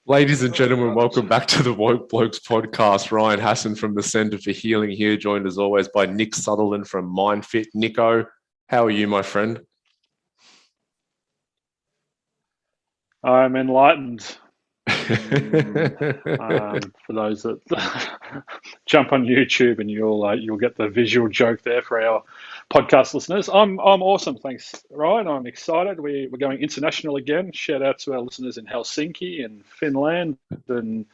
Ladies and gentlemen, welcome back to the Blokes podcast. Ryan Hassan from the Centre for Healing here, joined as always by Nick Sutherland from Myndfit. Nico, how are you, my friend? I'm enlightened. For those that jump on YouTube, and you'll get the visual joke there for our podcast listeners. I'm awesome, thanks, Ryan. I'm excited. We're going international again. Shout out to our listeners in Helsinki and Finland and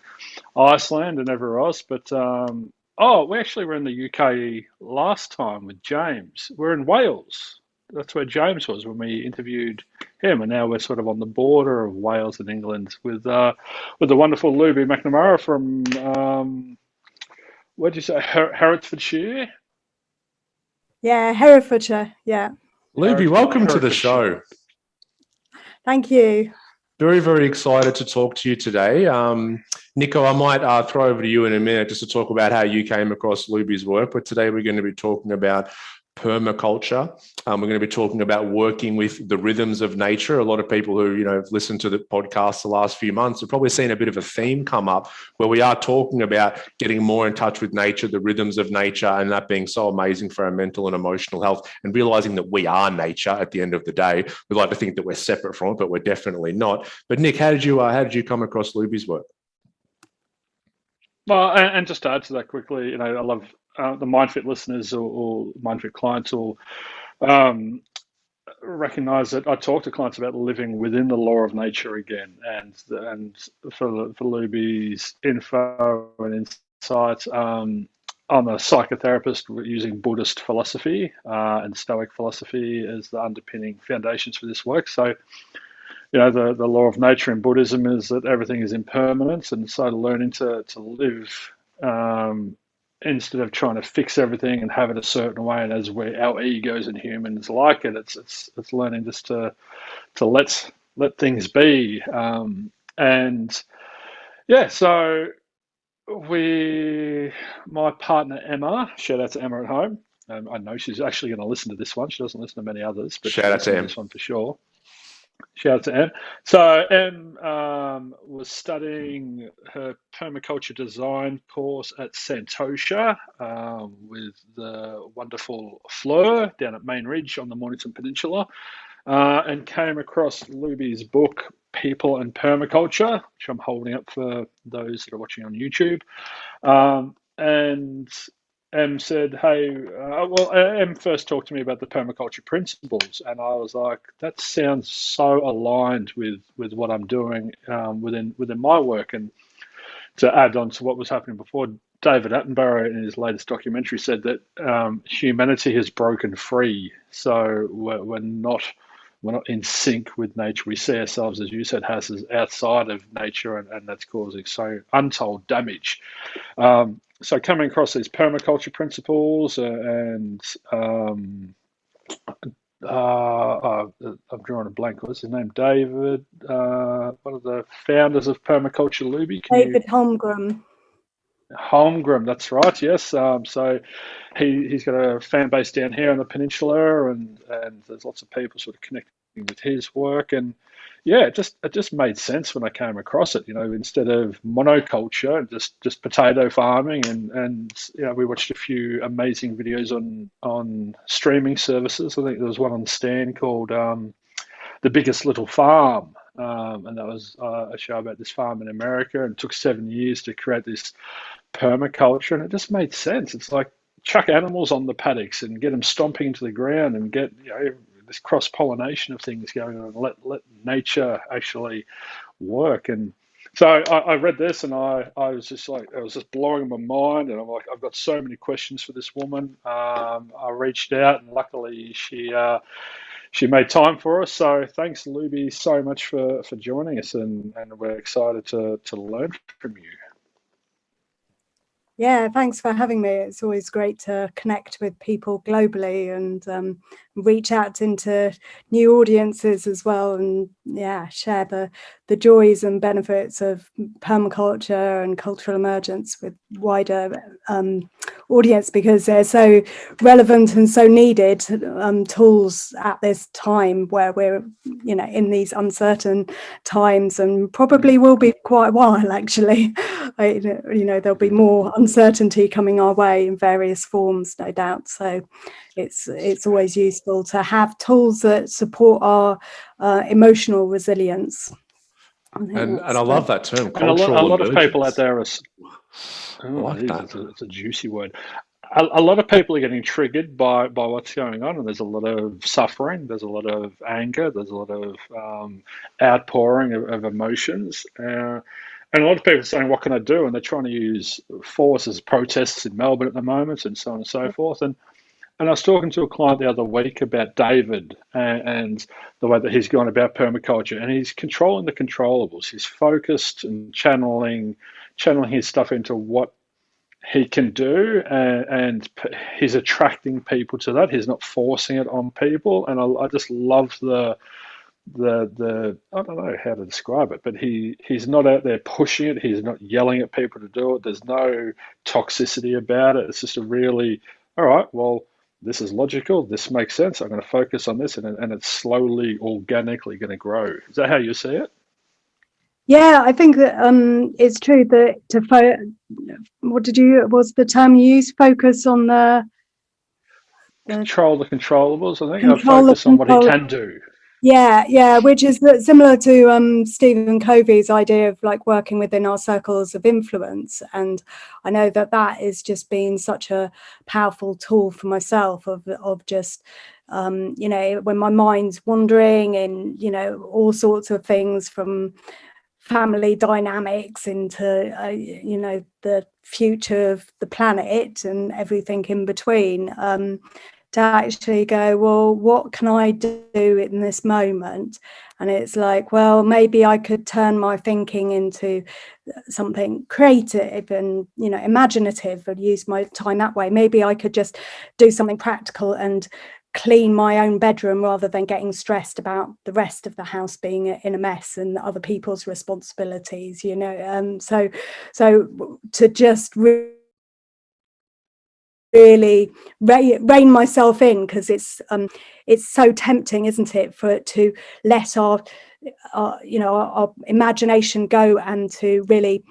Iceland and everywhere else. But we actually were in the UK last time with James. We're in Wales. That's where James was when we interviewed him, and now we're sort of on the border of Wales and England with the wonderful Looby Macnamara from where'd you say, Herefordshire? Yeah, Herefordshire. Yeah. Looby, welcome to the show. Thank you. Very, very excited to talk to you today. Nico, I might throw over to you in a minute just to talk about how you came across Looby's work, but today we're going to be talking about permaculture. We're going to be talking about working with the rhythms of nature. A lot of people who have listened to the podcast the last few months have probably seen a bit of a theme come up where we are talking about getting more in touch with nature, the rhythms of nature, and that being so amazing for our mental and emotional health, and realizing that we are nature at the end of the day. We like to think that we're separate from it, but we're definitely not. But Nick, how did you come across Looby's work? Well, and just to add to that quickly, I love the Myndfit listeners or Myndfit clients will recognize that I talk to clients about living within the law of nature again, and for Looby's info and insights, I'm a psychotherapist using Buddhist philosophy and Stoic philosophy as the underpinning foundations for this work. So, the law of nature in Buddhism is that everything is impermanence, and so learning to live instead of trying to fix everything and have it a certain way, and as our egos and humans like it, it's learning just to let things be. So my partner Emma, shout out to Emma at home. I know she's actually going to listen to this one. She doesn't listen to many others, but shout out to this one for sure. Shout out to Em. So Em was studying her permaculture design course at Santosha with the wonderful Fleur down at Main Ridge on the Mornington Peninsula, and came across Looby's book, People and Permaculture, which I'm holding up for those that are watching on YouTube. And Em said, hey, Em first talked to me about the permaculture principles, and I was like, that sounds so aligned with what I'm doing within my work. And to add on to what was happening before, David Attenborough in his latest documentary said that humanity has broken free. So we're not in sync with nature. We see ourselves, as you said, as outside of nature, and that's causing so untold damage. So coming across these permaculture principles and I've drawn a blank. What's his name? David, one of the founders of Permaculture, Looby. David Holmgren. Holmgren, that's right. Yes. So he's got a fan base down here on the peninsula, and there's lots of people sort of connecting with his work, and yeah, it just made sense when I came across it. Instead of monoculture, just potato farming, and we watched a few amazing videos on streaming services. I think there was one on Stan called The Biggest Little Farm, and that was a show about this farm in America, and it took 7 years to create this permaculture, and it just made sense. It's like chuck animals on the paddocks and get them stomping into the ground and get this cross-pollination of things going on, and let nature actually work. And so I read this, and I was just like, it was just blowing my mind, and I'm like, I've got so many questions for this woman. I reached out, and luckily she made time for us. So thanks, Looby, so much for joining us, and we're excited to learn from you. Yeah, thanks for having me. It's always great to connect with people globally, and reach out into new audiences as well, and share the joys and benefits of permaculture and cultural emergence with wider audience, because they're so relevant and so needed tools at this time where we're in these uncertain times, and probably will be quite a while actually. There'll be more uncertainty coming our way in various forms, no doubt. So it's always useful to have tools that support our emotional resilience. And I love that term, and a cultural lot of people out emergence. there are, it's a juicy word. A lot of people are getting triggered by what's going on, and there's a lot of suffering, there's a lot of anger, there's a lot of outpouring of emotions. And a lot of people are saying, what can I do? And they're trying to use force as protests in Melbourne at the moment, and so on and so forth. And I was talking to a client the other week about David and the way that he's gone about permaculture, and he's controlling the controllables. He's focused and channeling his stuff into what he can do, and he's attracting people to that. He's not forcing it on people, and I just love the I don't know how to describe it, but he's not out there pushing it. He's not yelling at people to do it. There's no toxicity about it. It's just a really, all right, well, this is logical. This makes sense. I'm going to focus on this, and it's slowly, organically going to grow. Is that how you see it? Yeah, I think that it's true that was the term you used? Focus on the control the controllables. I think control focus on what he can do. Yeah, which is similar to Stephen Covey's idea of like working within our circles of influence. And I know that is just been such a powerful tool for myself of just, when my mind's wandering and, all sorts of things from family dynamics into, the future of the planet and everything in between. To actually go, well, what can I do in this moment? And it's like, well, maybe I could turn my thinking into something creative and, imaginative, and use my time that way. Maybe I could just do something practical and clean my own bedroom rather than getting stressed about the rest of the house being in a mess and other people's responsibilities, so to just really rein myself in, because it's so tempting, isn't it, for it to let our imagination go, and to really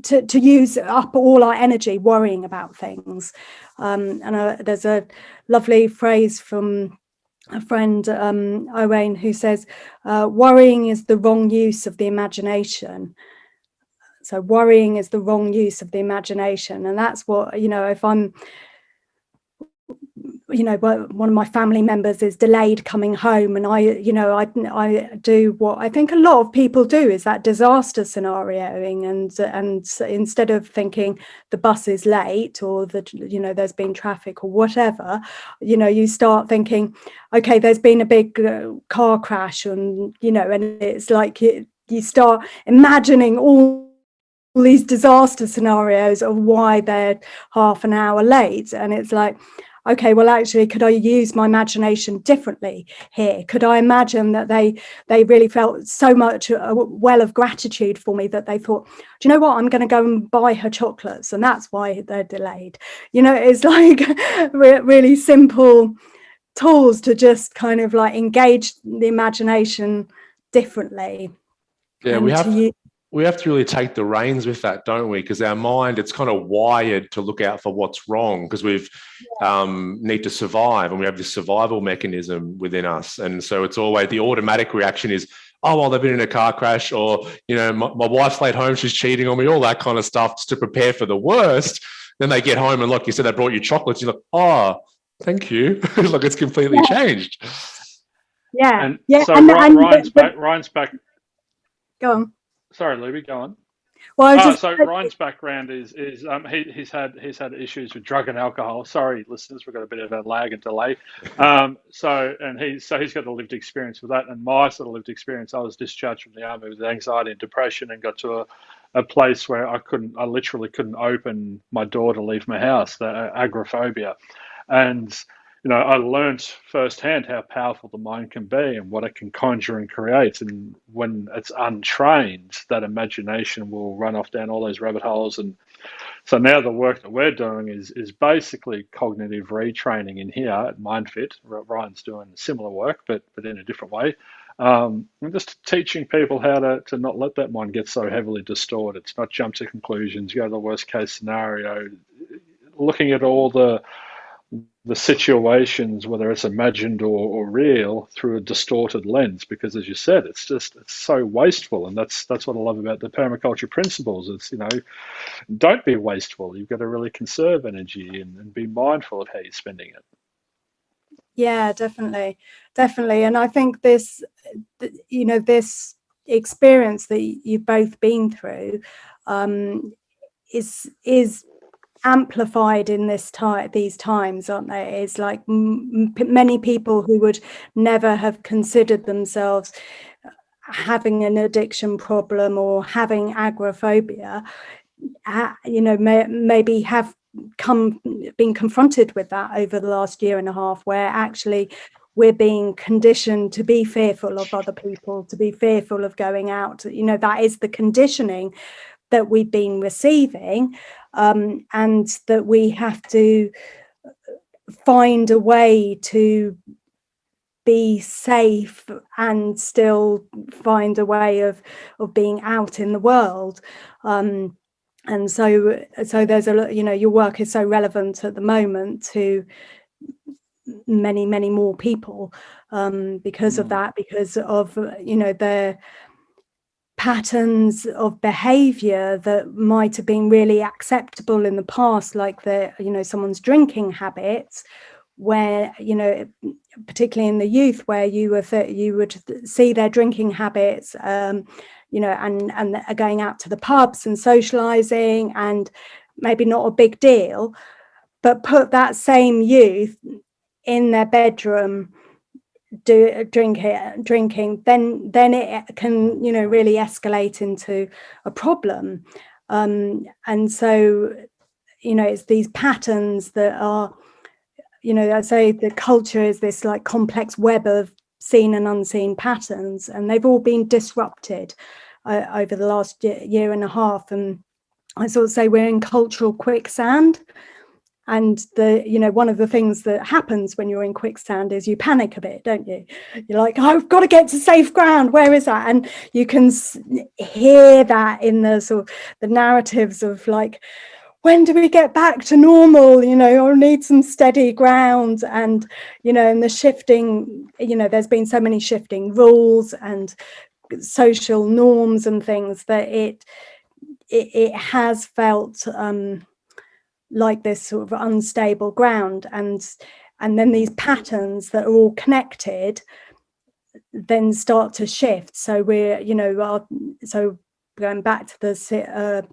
to use up all our energy worrying about things. There's a lovely phrase from a friend, Owain, who says, worrying is the wrong use of the imagination. So worrying is the wrong use of the imagination. And that's what, if I'm, one of my family members is delayed coming home, and I do what I think a lot of people do, is that disaster scenarioing, and instead of thinking the bus is late, or that, there's been traffic or whatever, you start thinking, okay, there's been a big car crash, and, and it's like you start imagining all these disaster scenarios of why they're half an hour late. And it's like, okay, well, actually, could I use my imagination differently here? Could I imagine that they really felt so much a well of gratitude for me that they thought, do you know what, I'm going to go and buy her chocolates, and that's why they're delayed. It's like really simple tools to just kind of like engage the imagination differently. Yeah, we have to really take the reins with that, don't we? Because our mind, it's kind of wired to look out for what's wrong, because we've need to survive, and we have this survival mechanism within us. And so it's always the automatic reaction is, oh, well, they've been in a car crash, or, my wife's late home, she's cheating on me, all that kind of stuff, just to prepare for the worst. Then they get home and, like you said, they brought you chocolates. You're like, oh, thank you. Like, it's completely changed. Yeah. So Ryan's back. Go on. Sorry, Looby, go on. Well, so Ryan's background is he's had issues with drug and alcohol. Sorry, listeners, we've got a bit of a lag and delay. He's got a lived experience with that, and my sort of lived experience. I was discharged from the army with anxiety and depression, and got to a place where I literally couldn't open my door to leave my house. The agoraphobia. And I learned firsthand how powerful the mind can be and what it can conjure and create. And when it's untrained, that imagination will run off down all those rabbit holes. And so now the work that we're doing is basically cognitive retraining in here at Myndfit. Ryan's doing similar work, but in a different way. And just teaching people how to not let that mind get so heavily distorted. It's not jump to conclusions, go to the worst case scenario, looking at all the situations, whether it's imagined or real, through a distorted lens, because as you said, it's so wasteful. And that's what I love about the permaculture principles. It's, don't be wasteful. You've got to really conserve energy and be mindful of how you're spending it. Yeah, definitely. And I think this experience that you've both been through is amplified in these times, aren't they? It's like many people who would never have considered themselves having an addiction problem or having agoraphobia, maybe have been confronted with that over the last year and a half, where actually we're being conditioned to be fearful of other people, to be fearful of going out. That is the conditioning that we've been receiving, and that we have to find a way to be safe and still find a way of being out in the world. And so there's your work is so relevant at the moment to many more people, because of that, because of their patterns of behavior that might have been really acceptable in the past, like someone's drinking habits, where particularly in the youth, where you would see their drinking habits, and are going out to the pubs and socializing, and maybe not a big deal, but put that same youth in their bedroom drinking, then it can really escalate into a problem. And so it's these patterns that are, I say the culture is this like complex web of seen and unseen patterns, and they've all been disrupted over the last year and a half. And I sort of say we're in cultural quicksand. And one of the things that happens when you're in quicksand is you panic a bit, don't you? You're like, oh, I've got to get to safe ground. Where is that? And you can hear that in the sort of the narratives of like, when do we get back to normal? I need some steady ground. And, and the shifting, there's been so many shifting rules and social norms and things that it has felt like this sort of unstable ground, and then these patterns that are all connected then start to shift. So we're so going back to the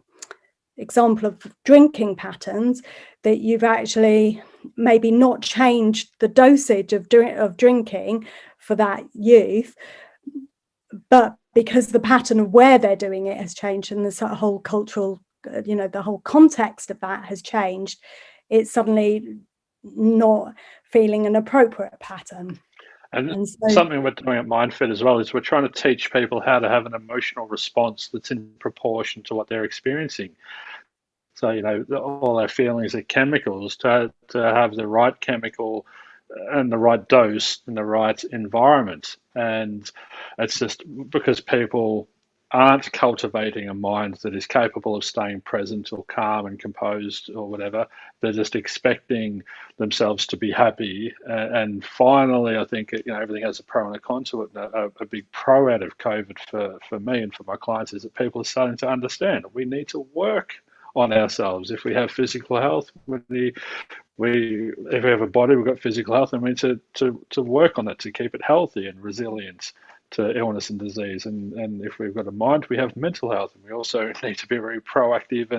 example of drinking patterns, that you've actually maybe not changed the dosage of drinking for that youth, but because the pattern of where they're doing it has changed, and the whole cultural the whole context of that has changed, it's suddenly not feeling an appropriate pattern. And so, something we're doing at Myndfit as well is we're trying to teach people how to have an emotional response that's in proportion to what they're experiencing. So, all our feelings are chemicals, to have the right chemical and the right dose in the right environment. And it's just because people aren't cultivating a mind that is capable of staying present or calm and composed or whatever. They're just expecting themselves to be happy. And finally, I think everything has a pro and a con to it. A big pro out of COVID for me and for my clients is that people are starting to understand we need to work on ourselves. If we have physical health, if we have a body, we've got physical health, and we need to work on it to keep it healthy and resilient to illness and disease. And if we've got a mind, we have mental health, and we also need to be very proactive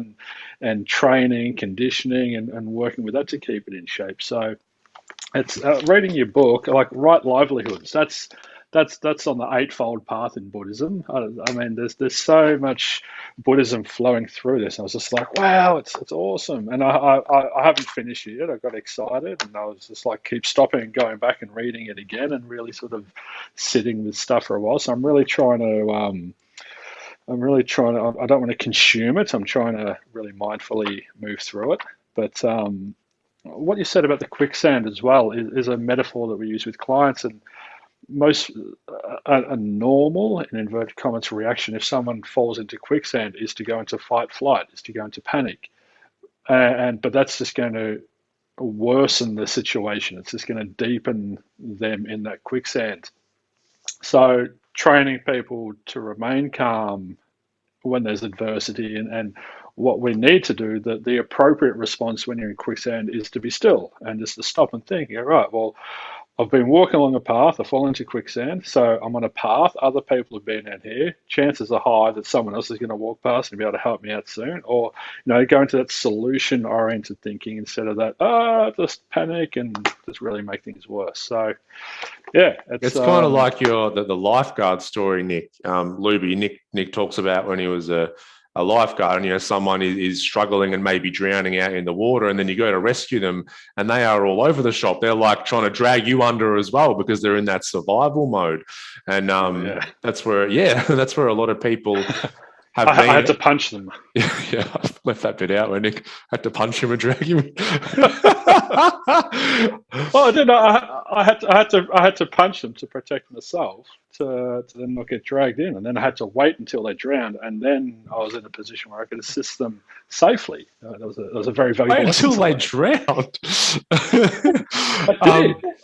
and training, conditioning, and working with that to keep it in shape. So it's reading your book, like Right Livelihoods. That's that's on the eightfold path in Buddhism. I mean, there's so much Buddhism flowing through this. I was just like, wow, it's awesome. And I haven't finished it yet. I got excited, and I was just like, keep stopping and going back and reading it again, and really sort of sitting with stuff for a while. So I'm really trying to. I don't want to consume it. I'm trying to really mindfully move through it. But what you said about the quicksand as well is a metaphor that we use with clients. And most a normal, in inverted commas, reaction if someone falls into quicksand is to go into fight flight, is to go into panic. But that's just going to worsen the situation. It's just going to deepen them in that quicksand. So training people to remain calm when there's adversity, and what we need to do, the appropriate response when you're in quicksand is to be still and just to stop and think, all right, well, I've been walking along a path, I fall into quicksand, so I'm on a path, other people have been out here, chances are high that someone else is going to walk past and be able to help me out soon, or, go into that solution-oriented thinking instead of that, just panic and just really make things worse. So, yeah. It's kind of like the lifeguard story, Nick. Looby, Nick talks about when he was a lifeguard, and someone is struggling and maybe drowning out in the water, and then you go to rescue them, and they are all over the shop. They're like trying to drag you under as well because they're in that survival mode, and that's where a lot of people have been. I had to punch them. Yeah, I left that bit out where Nick had to punch him and drag him. Well, I didn't. I had to punch them to protect myself, to then not get dragged in, and then I had to wait until they drowned, and then I was in a position where I could assist them safely. That was a very valuable. Wait until they drowned.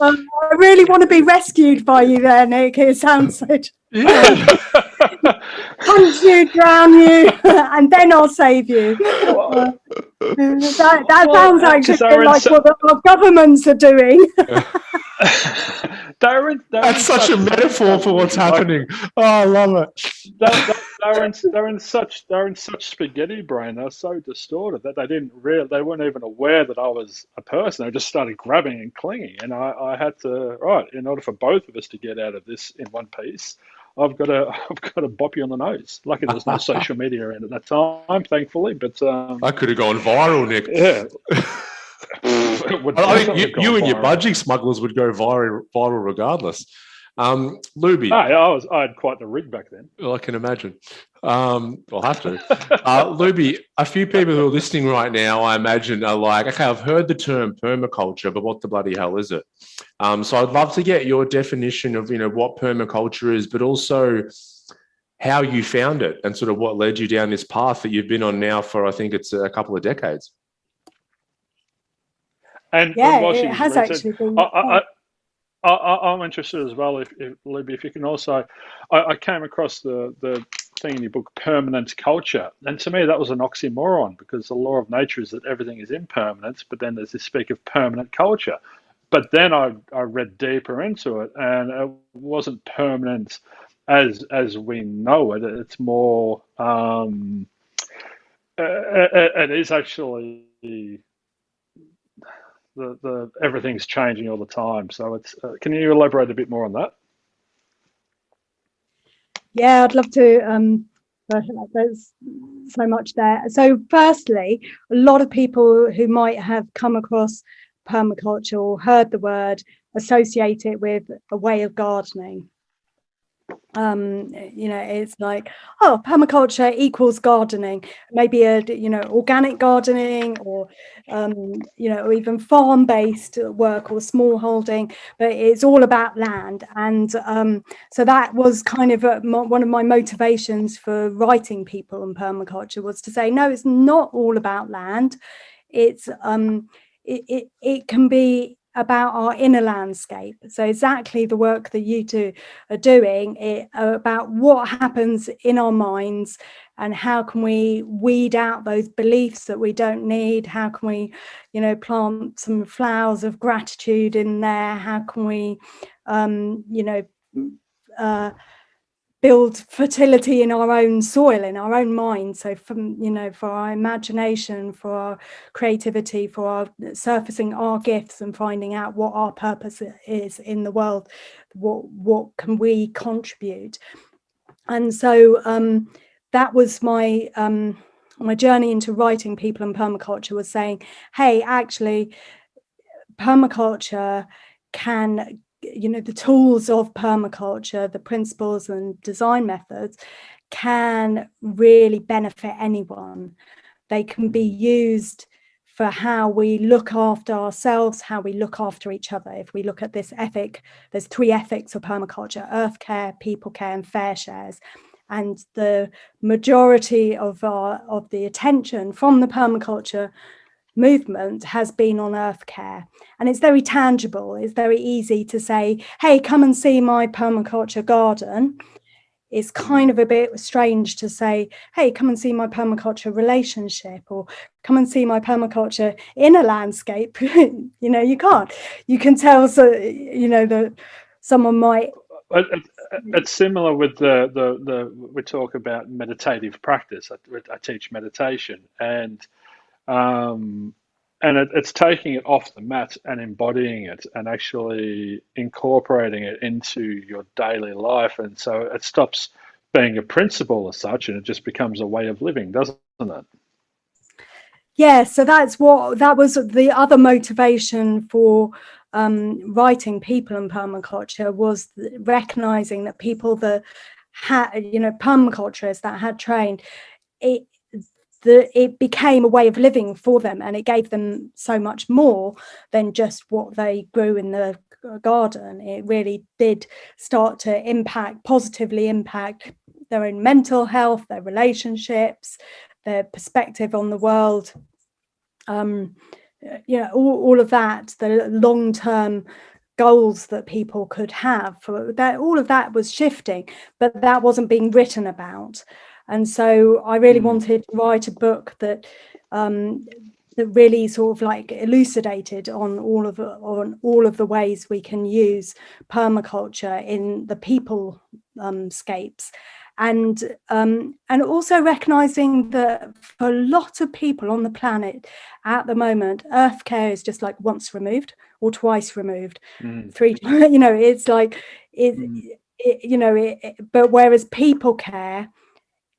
I really want to be rescued by you there, Nick. It sounds so. Yeah. Punch you, drown you, and then I'll save you. That sounds actually like what our governments are doing. That's such a metaphor for what's happening. Oh, I love it. They're in such spaghetti brain. They're so distorted that they weren't even aware that I was a person. They just started grabbing and clinging, and I had to, in order for both of us to get out of this in one piece, I've got to bop you on the nose. Lucky there was no social media around at that time, thankfully. But I could have gone viral, Nick. Yeah. I think you and your budgie smugglers would go viral regardless. Looby, I had quite the rig back then. Well, I can imagine. I'll have to. Looby, a few people who are listening right now, I imagine, are like, okay, I've heard the term permaculture, but what the bloody hell is it? So I'd love to get your definition of what permaculture is, but also how you found it and sort of what led you down this path that you've been on now for, I think it's a couple of decades. And it has actually been. I'm interested as well, if Looby, if you can also, I came across the thing in your book, Permanent Culture, and to me that was an oxymoron, because the law of nature is that everything is impermanent, but then there's this speak of permanent culture. But then I read deeper into it, and it wasn't permanent as we know it. It's more, it is actually the everything's changing all the time. So it's can you elaborate a bit more on that? Yeah, I'd love to. There's so much there. So firstly, a lot of people who might have come across permaculture or heard the word associate it with a way of gardening. It's like, permaculture equals gardening, maybe organic gardening, or or even farm-based work or small holding, but it's all about land. And so that was kind of one of my motivations for writing People and Permaculture, was to say, no, it's not all about land. It's it can be about our inner landscape. So exactly the work that you two are doing, about what happens in our minds, and how can we weed out those beliefs that we don't need? How can we, plant some flowers of gratitude in there? How can we, build fertility in our own soil, in our own mind. So from, for our imagination, for our creativity, for our surfacing our gifts and finding out what our purpose is in the world, what can we contribute. And so that was my my journey into writing People and Permaculture, was saying, hey, actually permaculture can, the tools of permaculture, the principles and design methods can really benefit anyone. They can be used for how we look after ourselves, how we look after each other. If we look at this ethic, there's 3 ethics of permaculture: earth care, people care, and fair shares. And the majority of the attention from the permaculture movement has been on earth care, and it's very tangible. It's very easy to say, hey, come and see my permaculture garden. It's kind of a bit strange to say, hey, come and see my permaculture relationship, or come and see my permaculture inner landscape. You can't. You can tell, so that someone might. It's similar with the we talk about meditative practice. I teach meditation, and it's taking it off the mat and embodying it and actually incorporating it into your daily life. And so it stops being a principle as such, and it just becomes a way of living, doesn't it? Yeah, so that was the other motivation for writing People and Permaculture, was recognizing that people that had, permaculturists that had trained, it became a way of living for them, and it gave them so much more than just what they grew in the garden. It really did start to positively impact their own mental health, their relationships, their perspective on the world. All of that, the long-term goals that people could have, for that, all of that was shifting, but that wasn't being written about. And so I really wanted to write a book that that really sort of like elucidated on all of the ways we can use permaculture in the people scapes. And also recognizing that for a lot of people on the planet at the moment, earth care is just like once removed or twice removed, 3 times. It's like but whereas people care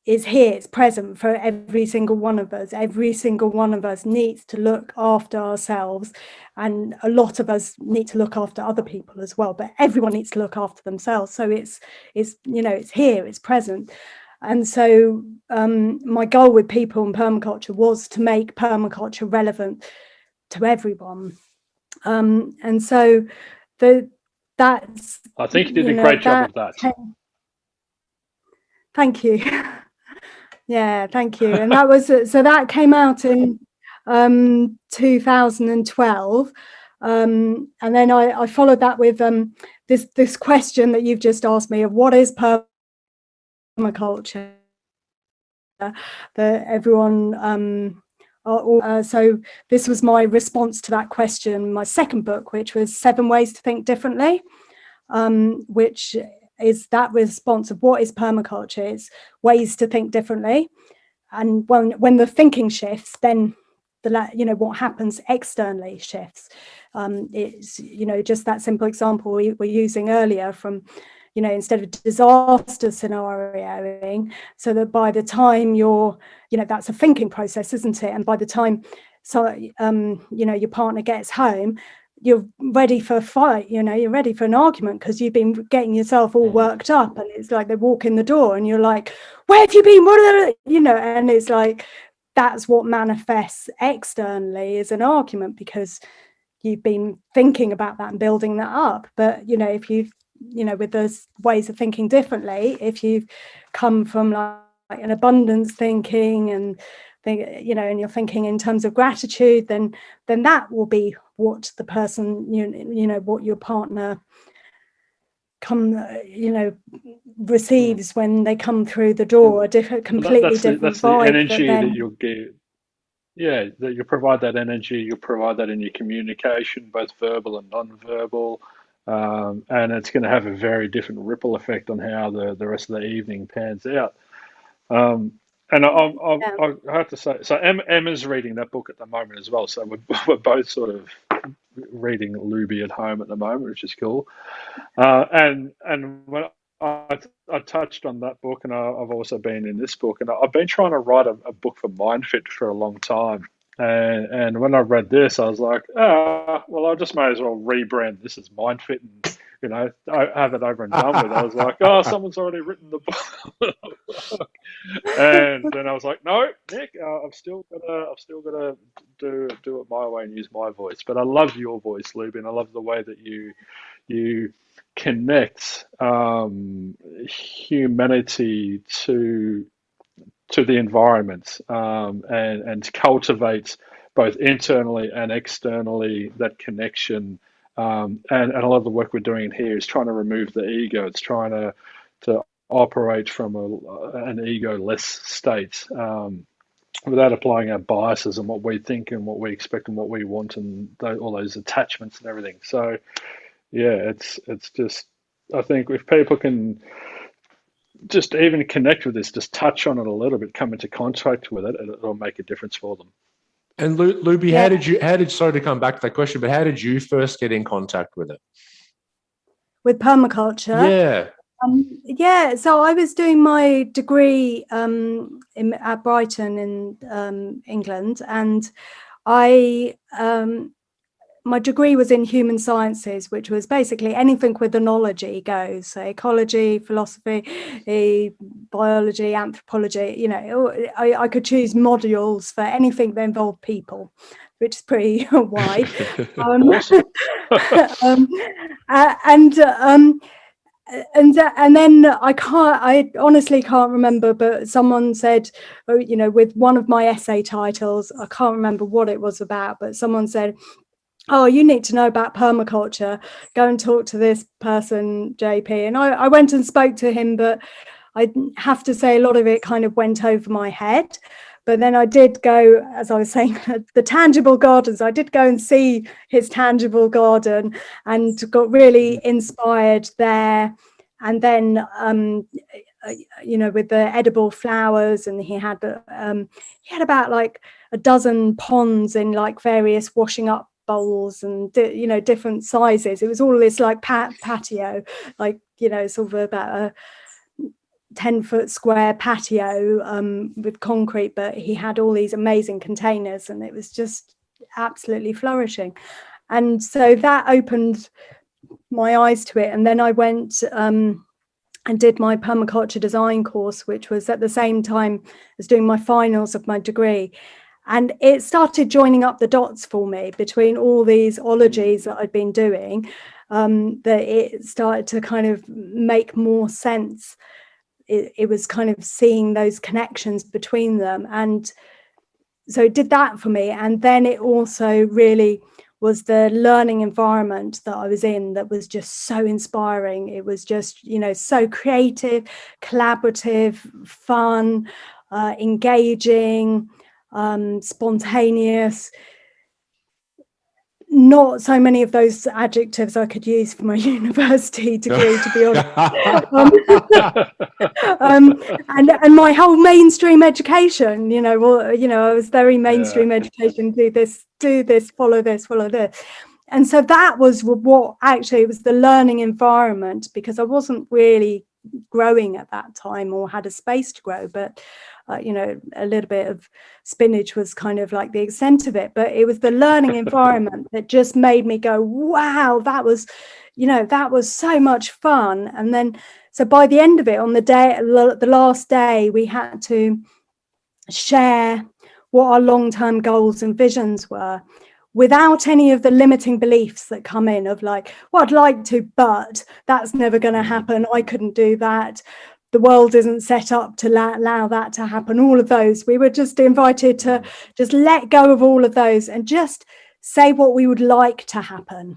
is here, it's present for every single one of us. Every single one of us needs to look after ourselves, and a lot of us need to look after other people as well, but everyone needs to look after themselves. So it's here, it's present. And so my goal with People and Permaculture was to make permaculture relevant to everyone. And so that's, I think you did a great job of that. Thank you. Yeah, thank you. And that was so that came out in 2012, and then I followed that with this question that you've just asked me of what is permaculture, that everyone so this was my response to that question, my second book, which was 7 Ways to Think Differently, which is that response of what is permaculture. It's ways to think differently, and when the thinking shifts, then what happens externally shifts. It's just that simple example we were using earlier from instead of disaster scenarioing, so that by the time you're that's a thinking process, isn't it? And by the time your partner gets home, you're ready for a fight, you're ready for an argument, because you've been getting yourself all worked up, and it's like they walk in the door and you're like, where have you been? And it's like that's what manifests externally is an argument, because you've been thinking about that and building that up. But if you've with those ways of thinking differently, if you've come from like an abundance thinking and and you're thinking in terms of gratitude, then that will be what the person what your partner receives when they come through the door, a completely different vibe. The energy that you'll give. Yeah, that you provide that energy, you provide that in your communication, both verbal and non-verbal. and it's going to have a very different ripple effect on how the rest of the evening pans out. And I have to say, so Emma's reading that book at the moment as well. So we're both sort of reading Looby at home at the moment, which is cool. And when I touched on that book, and I've also been in this book, and I've been trying to write a book for Myndfit for a long time. And when I read this, I was like, well, I just may as well rebrand this as Myndfit and, I have it over and done with. I was like, someone's already written the book. And then I was like, no, Nick, I've still got to do it my way and use my voice. But I love your voice, Looby, and I love the way that you connect humanity to the environment, and cultivate both internally and externally that connection. And a lot of the work we're doing here is trying to remove the ego. It's trying to operate from an ego-less state, without applying our biases and what we think and what we expect and what we want and all those attachments and everything. So, yeah, it's just, I think if people can just even connect with this, just touch on it a little bit, come into contact with it, it'll make a difference for them. And Looby, sorry to come back to that question, but how did you first get in contact with it? With permaculture? Yeah. So I was doing my degree at Brighton in England, and my degree was in human sciences, which was basically anything with ethnology goes, so ecology, philosophy, biology, anthropology. I could choose modules for anything that involved people, which is pretty wide. And then I honestly can't remember, but someone said, with one of my essay titles, I can't remember what it was about, but someone said, oh, you need to know about permaculture, go and talk to this person, JP. And I went and spoke to him, but I have to say a lot of it kind of went over my head. But then I did go, as I was saying, the tangible gardens. I did go and see his tangible garden and got really inspired there. And then, with the edible flowers, and he had about like a dozen ponds in like various washing up bowls and different sizes. It was all this like patio, like sort of about a 10-foot square patio with concrete, but he had all these amazing containers, and it was just absolutely flourishing. And so that opened my eyes to it. And then I went and did my permaculture design course, which was at the same time as doing my finals of my degree. And it started joining up the dots for me between all these ologies that I'd been doing, that it started to kind of make more sense. It was kind of seeing those connections between them. And so it did that for me. And then it also really was the learning environment that I was in that was just so inspiring. It was just, so creative, collaborative, fun, engaging, spontaneous. Not so many of those adjectives I could use for my university degree, to be honest. And my whole mainstream education, I was very mainstream education. Do this, follow this. And so that was what actually, it was the learning environment, because I wasn't really growing at that time or had a space to grow, but a little bit of spinach was kind of like the extent of it. But it was the learning environment that just made me go, wow, that was so much fun. And then, so by the end of it, on the last day, we had to share what our long-term goals and visions were, without any of the limiting beliefs that come in of like, well, I'd like to, but that's never going to happen. I couldn't do that. The world isn't set up to allow that to happen. All of those, we were just invited to just let go of all of those and just say what we would like to happen,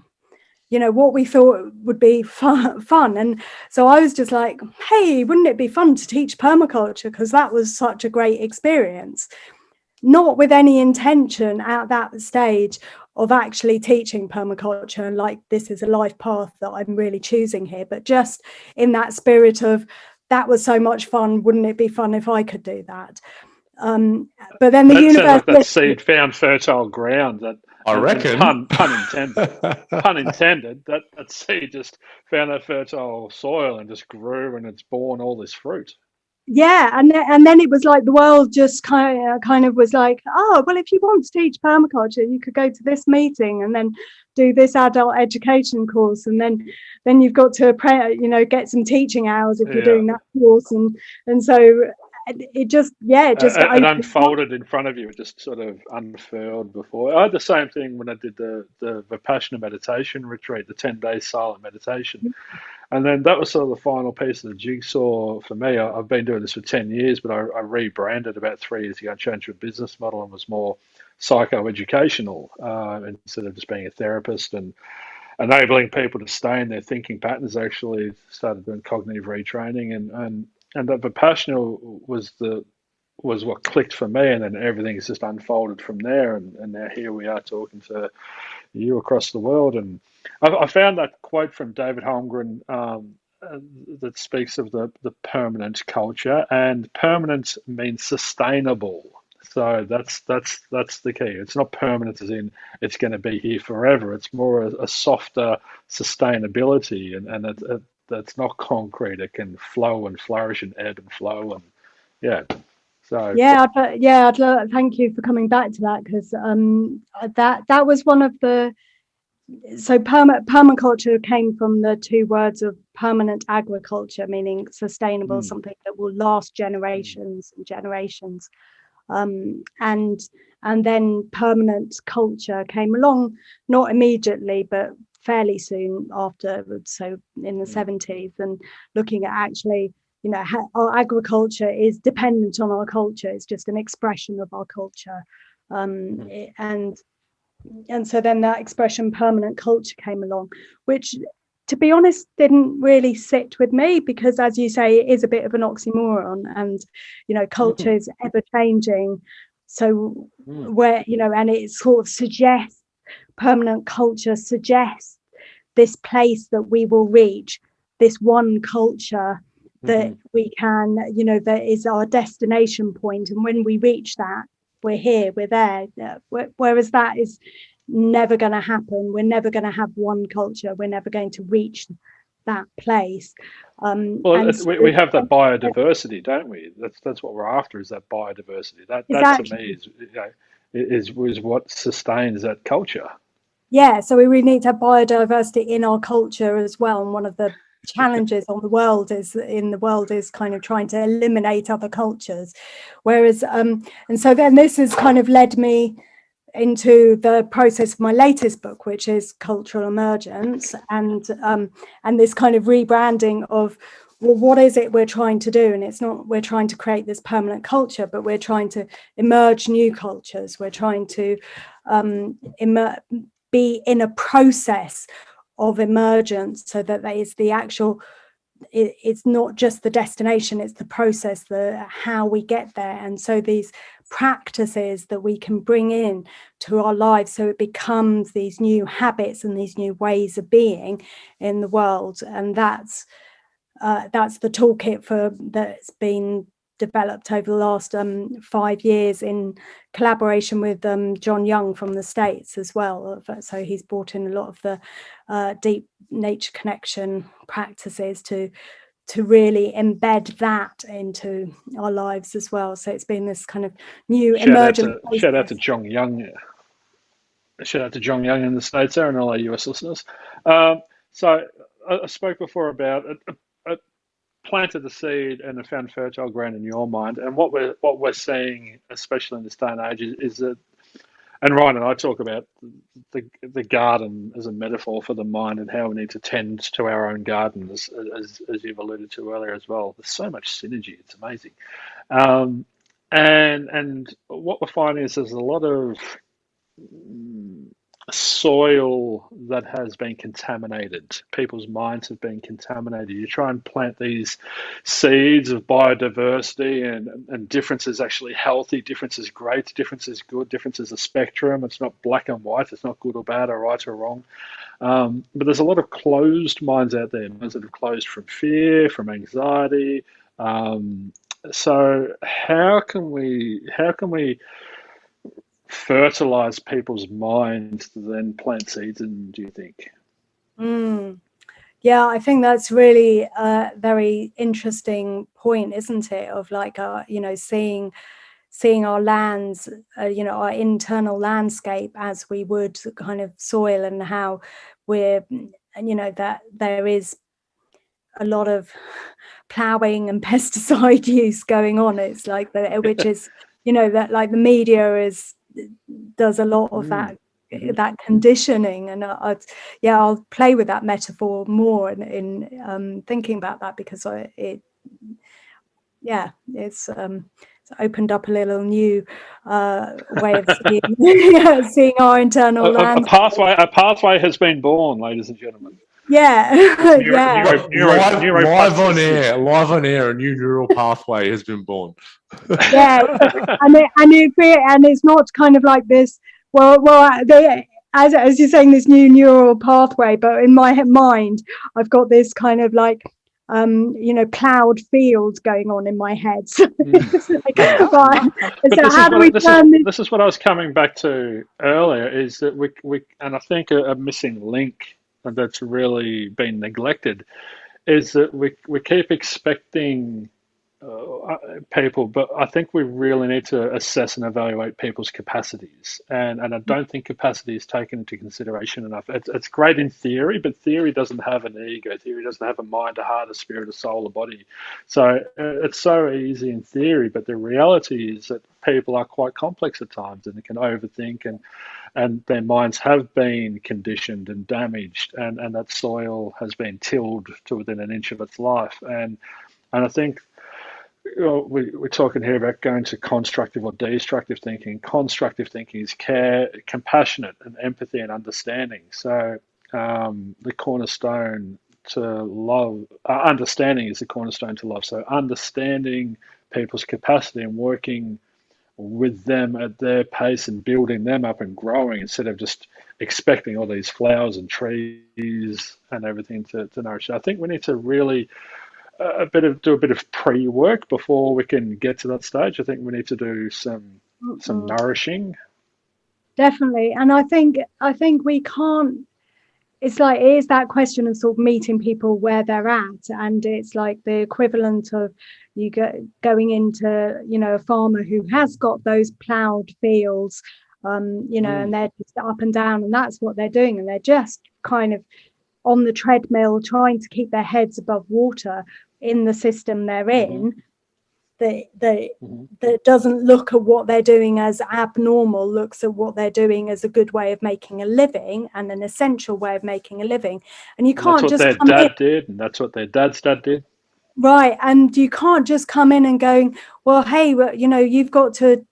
what we thought would be fun. And so I was just like, hey, wouldn't it be fun to teach permaculture? Because that was such a great experience. Not with any intention at that stage actually teaching permaculture, and like, this is a life path that I'm really choosing here, but just in that spirit of, that was so much fun, wouldn't it be fun if I could do that? But then the That sounds like that universe, seed found fertile ground. That, I reckon. and pun intended. That seed just found that fertile soil and just grew, and it's born all this fruit. yeah, and then it was like the world just kind of was like, oh well, if you want to teach permaculture, you could go to this meeting and then do this adult education course, and then you've got to get some teaching hours if you're doing that course, and so it just it unfolded in front of you. It just sort of unfurled before. I had the same thing when I did the Vipassana meditation retreat, the 10-day silent meditation. And then that was sort of the final piece of the jigsaw for me. I've been doing this for 10 years, but I rebranded about 3 years ago, changed the business model, and was more psychoeducational instead of just being a therapist, and enabling people to stay in their thinking patterns. I actually started doing cognitive retraining, and that Vipassana was what clicked for me, and then everything's just unfolded from there. And now here we are talking to you across the world. And I found that quote from David Holmgren that speaks of the permanent culture, and permanent means sustainable. So that's the key. It's not permanent as in it's going to be here forever. It's more a softer sustainability, and that's not concrete. It can flow and flourish and ebb and flow, and yeah. So thank you for coming back to that, because that was one of the. So permaculture came from the two words of permanent agriculture, meaning sustainable, something that will last generations and generations. And then permanent culture came along, not immediately, but fairly soon afterwards, so in the 70s, and looking at actually, how our agriculture is dependent on our culture. It's just an expression of our culture. And so then that expression permanent culture came along, which, to be honest, didn't really sit with me, because, as you say, it is a bit of an oxymoron, and culture is ever changing. So where and it sort of suggests, permanent culture suggests this place that we will reach, this one culture that we can, that is our destination point, and when we reach that, we're here, we're there. Whereas that is never going to happen. We're never going to have one culture. We're never going to reach that place. We have that biodiversity, don't we? That's what we're after, is that biodiversity. That to me is what sustains that culture. Yeah, so we really need to have biodiversity in our culture as well. And one of the challenges in the world is kind of trying to eliminate other cultures. Whereas, and so then this has kind of led me into the process of my latest book, which is Cultural Emergence, and this kind of rebranding of, well, what is it we're trying to do? And it's not we're trying to create this permanent culture, but we're trying to emerge new cultures. We're trying to be in a process of emergence, so that there is the actual, it's not just the destination, it's the process, how we get there. And so these practices that we can bring in to our lives, so it becomes these new habits and these new ways of being in the world. And that's the toolkit that's been developed over the last 5 years in collaboration with John Young from the States as well. So he's brought in a lot of the deep nature connection practices to really embed that into our lives as well. So it's been this kind of new emergent. Shout out to John Young. Shout out to John Young in the States there, and all our US listeners. So I spoke before about it. Planted the seed and it found fertile ground in your mind, and what we're seeing, especially in this day and age, is that, and Ryan and I talk about the garden as a metaphor for the mind, and how we need to tend to our own garden, as you've alluded to earlier as well. There's so much synergy; it's amazing. And what we're finding is there's a lot of soil that has been contaminated. People's minds have been contaminated. You try and plant these seeds of biodiversity, and difference is actually healthy, difference is great, difference is good, difference is a spectrum. It's not black and white, it's not good or bad or right or wrong. But there's a lot of closed minds out there, minds that have closed from fear, from anxiety. So how can we fertilize people's minds to then plant seeds in, do you think? Yeah, I think that's really a very interesting point, isn't it? Of like, seeing our lands, our internal landscape as we would kind of soil, and how we're, that there is a lot of ploughing and pesticide use going on. It's like which is, that like the media does a lot of that conditioning, and I'll play with that metaphor more in thinking about that, because it's opened up a little new way of seeing our internal land. A pathway has been born, ladies and gentlemen. Yeah. Live on air, a new neural pathway has been born. Yeah, and it's not kind of like this. As you're saying, this new neural pathway, but in my mind, I've got this kind of like, ploughed fields going on in my head. So, this is what I was coming back to earlier, is that we and I think a missing link that's really been neglected is that we keep expecting people, but I think we really need to assess and evaluate people's capacities, and I don't think capacity is taken into consideration enough. It's great in theory, but theory doesn't have an ego. Theory doesn't have a mind, a heart, a spirit, a soul, a body. So it's so easy in theory, but the reality is that people are quite complex at times, and they can overthink, and their minds have been conditioned and damaged, and that soil has been tilled to within an inch of its life. And I think we're talking here about going to constructive or destructive thinking. Constructive thinking is care, compassionate, and empathy and understanding. So the cornerstone to love, understanding is the cornerstone to love. So understanding people's capacity and working with them at their pace and building them up and growing, instead of just expecting all these flowers and trees and everything to nourish. I think we need to really do a bit of pre-work before we can get to that stage. I think we need to do some nourishing. Definitely, and I think we can't. It's like, it is that question of sort of meeting people where they're at, and it's like the equivalent of you going into a farmer who has got those ploughed fields, and they're just up and down, and that's what they're doing, and they're just kind of on the treadmill trying to keep their heads above water in the system they're in. That doesn't look at what they're doing as abnormal, looks at what they're doing as a good way of making a living, and an essential way of making a living. And you can't just come in. That's what their dad did, and that's what their dad's dad did. Right, and you can't just come in and going, well, hey, you've got to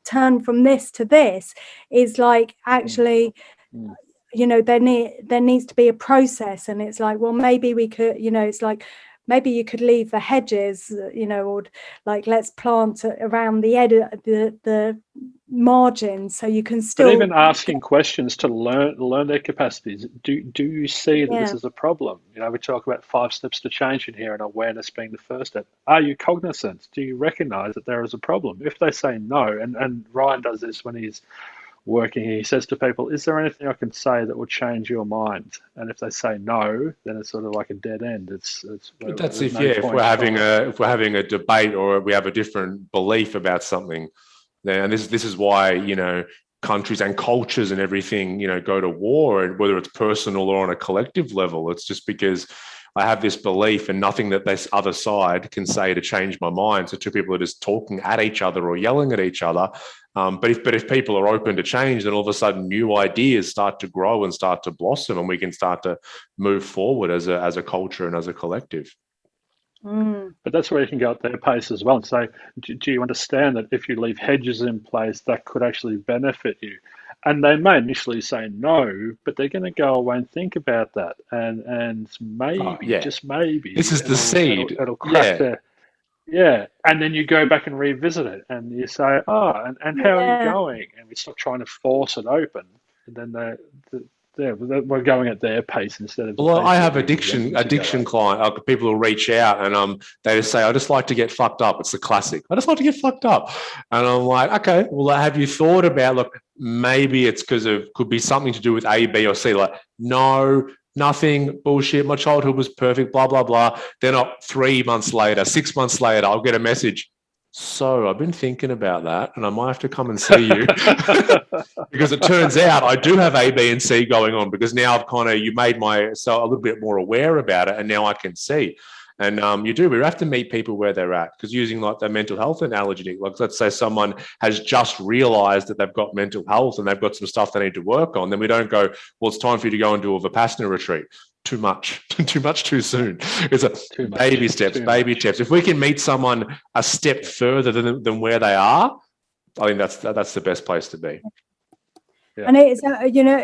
turn from this to this. Is like, actually, there needs to be a process, and it's like, well, maybe we could, it's like, maybe you could leave the hedges, or like, let's plant around the margins, so you can still. But even asking questions to learn their capacities. Do you see that this is a problem? We talk about 5 steps to change in here, and awareness being the first step. Are you cognizant? Do you recognise that there is a problem? If they say no, and Ryan does this when he's working, he says to people, is there anything I can say that will change your mind? And if they say no, then it's sort of like a dead end. That's if we're having a debate, or we have a different belief about something. And this is why countries and cultures and everything go to war, and whether it's personal or on a collective level. It's just because I have this belief, and nothing that this other side can say to change my mind. So two people are just talking at each other or yelling at each other. But if people are open to change, then all of a sudden new ideas start to grow and start to blossom, and we can start to move forward as a culture and as a collective. But that's where you can go at their pace as well and say, do you understand that if you leave hedges in place, that could actually benefit you? And they may initially say no, but they're going to go away and think about that, and maybe, yeah. just maybe, This is the seed. it'll crack Yeah. their, yeah. And then you go back and revisit it, and you say, oh, and how are you Yeah. going? And we stop trying to force it open, and then we're going at their pace instead of the Well, pace I that have we intended to go addiction at. client. People will reach out and they just say, "I just like to get fucked up." It's the classic. I just like to get fucked up, and I'm like, okay, well, have you thought about? Look, maybe it's because of could be something to do with A, B, or C. Like, no, nothing, bullshit. My childhood was perfect. Blah blah blah. Then, 3 months later, 6 months later, I'll get a message. So I've been thinking about that, and I might have to come and see you because it turns out I do have A, B, and C going on. Because now you made myself a little bit more aware about it, and now I can see. And we have to meet people where they're at, because using like the mental health analogy, like let's say someone has just realised that they've got mental health and they've got some stuff they need to work on, then we don't go, well, it's time for you to go and do a Vipassana retreat. Too much, too soon. It's baby steps. If we can meet someone a step further than where they are, I think that's the best place to be. Yeah. And it's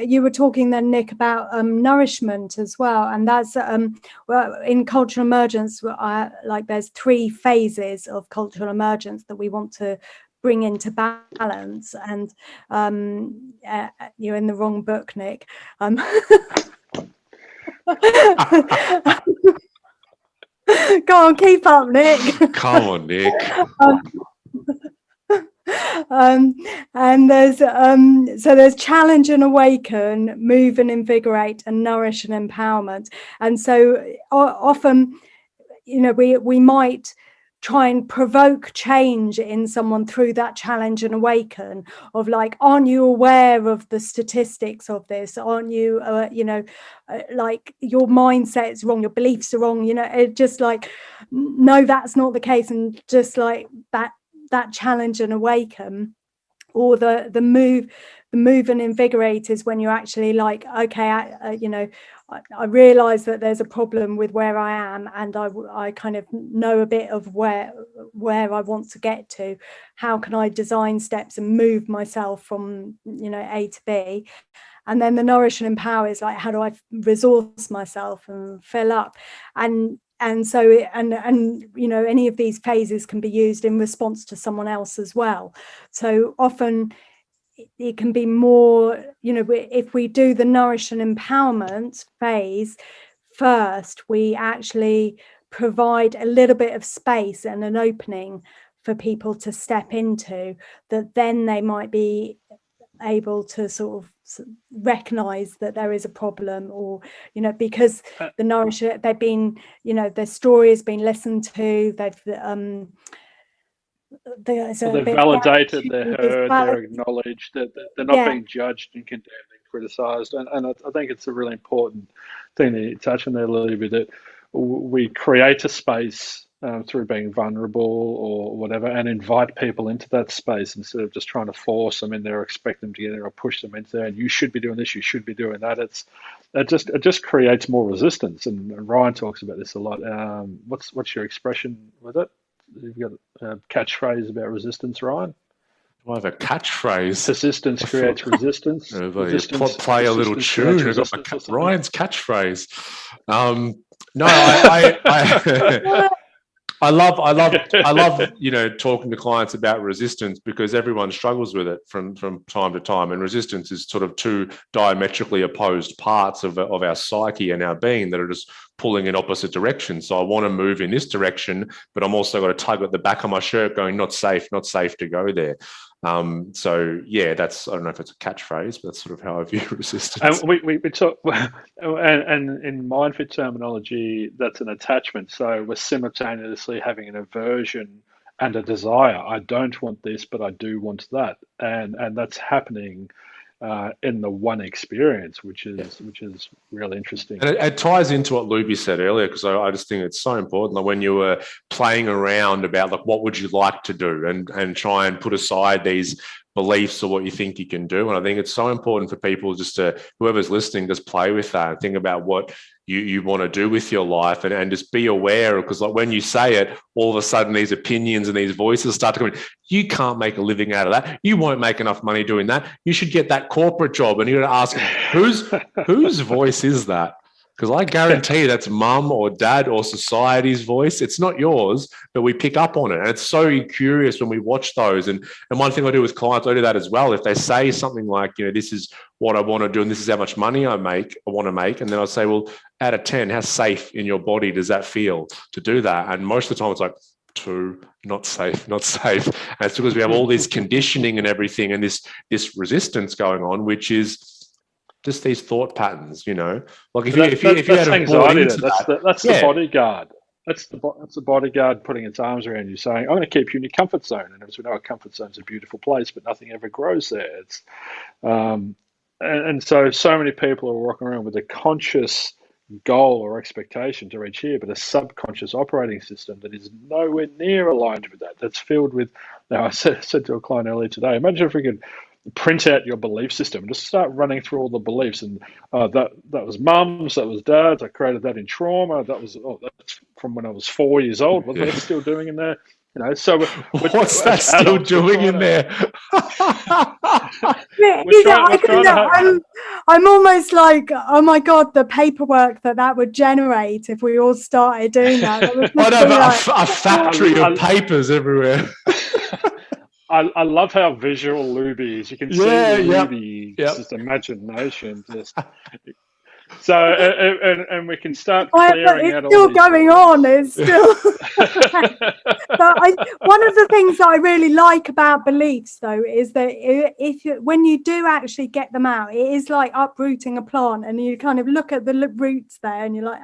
you were talking then, Nick, about nourishment as well, and that's well, in cultural emergence, there's 3 phases of cultural emergence that we want to bring into balance, and you're in the wrong book, Nick. Go on, keep up, Nick. Come on, Nick. And there's challenge and awaken, move and invigorate, and nourish and empowerment. And so often, we might try and provoke change in someone through that challenge and awaken of like, aren't you aware of the statistics of this? Aren't you, like your mindset's wrong, your beliefs are wrong, it just like, no, that's not the case. And just like that challenge and awaken, or the move and invigorate is when you're actually like, okay, I realize that there's a problem with where I am, and I kind of know a bit of where I want to get to. How can I design steps and move myself from A to B? And then the nourish and empower is like, how do I resource myself and fill up? And so any of these phases can be used in response to someone else as well. So often it can be more, if we do the nourish and empowerment phase first, we actually provide a little bit of space and an opening for people to step into, that then they might be able to sort of recognize that there is a problem, or because the nourisher, they've been, their story has been listened to, they've validated, they're heard, they're acknowledged, that they're not being judged and condemned and criticised. And I think it's a really important thing that you touch on there, Looby, that we create a space through being vulnerable or whatever, and invite people into that space instead of just trying to force them in there, expect them to get there, or push them into there. And you should be doing this, you should be doing that. It just creates more resistance. And Ryan talks about this a lot. What's your expression with it? You've got a catchphrase about resistance, Ryan? Do I have a catchphrase? Persistence creates resistance. Play a little tune. Ryan's catchphrase. No, I love talking to clients about resistance, because everyone struggles with it from time to time, and resistance is sort of 2 diametrically opposed parts of our psyche and our being that are just pulling in opposite directions. So I want to move in this direction, but I'm also got a tug at the back of my shirt going, not safe to go there. So yeah, I don't know if it's a catchphrase, but that's sort of how I view resistance. And we talk, and in Myndfit terminology, that's an attachment. So we're simultaneously having an aversion and a desire. I don't want this, but I do want that, and that's happening in the one experience, which is really interesting. And it ties into what Looby said earlier, because I just think it's so important. Like when you were playing around about like what would you like to do, and try and put aside these beliefs or what you think you can do. And I think it's so important for people just to, whoever's listening, just play with that and think about what you want to do with your life, and just be aware, because like when you say it, all of a sudden these opinions and these voices start to come in. You can't make a living out of that. You won't make enough money doing that. You should get that corporate job. And you're going to ask, whose voice is that? Because I guarantee that's mum or dad or society's voice. It's not yours, but we pick up on it. And it's so curious when we watch those. And one thing I do with clients, I do that as well. If they say something like, this is what I want to do and this is how much money I want to make. And then I'll say, well, out of 10, how safe in your body does that feel to do that? And most of the time it's like, 2, not safe. And it's because we have all this conditioning and everything and this resistance going on, which is just these thought patterns, like if you had anxiety, that's the bodyguard. That's the bodyguard putting its arms around you, saying, "I'm going to keep you in your comfort zone." And as we know, a comfort zone is a beautiful place, but nothing ever grows there. It's and so many people are walking around with a conscious goal or expectation to reach here, but a subconscious operating system that is nowhere near aligned with that. That's filled with. Now, I said to a client earlier today, imagine if we could print out your belief system and just start running through all the beliefs, and that was mums, that was dads, I created that in trauma, that's from when I was 4 years old. What's that still doing in there? So what's that still doing in there? I'm almost like, oh my God, the paperwork that would generate if we all started doing that. I'd have a factory of papers everywhere. I love how visual Looby is. You can see Looby's just imagination. So and we can start clearing out all these. It's still going on. It's still. One of the things that I really like about beliefs, though, is that when you do actually get them out, it is like uprooting a plant, and you kind of look at the roots there, and you're like,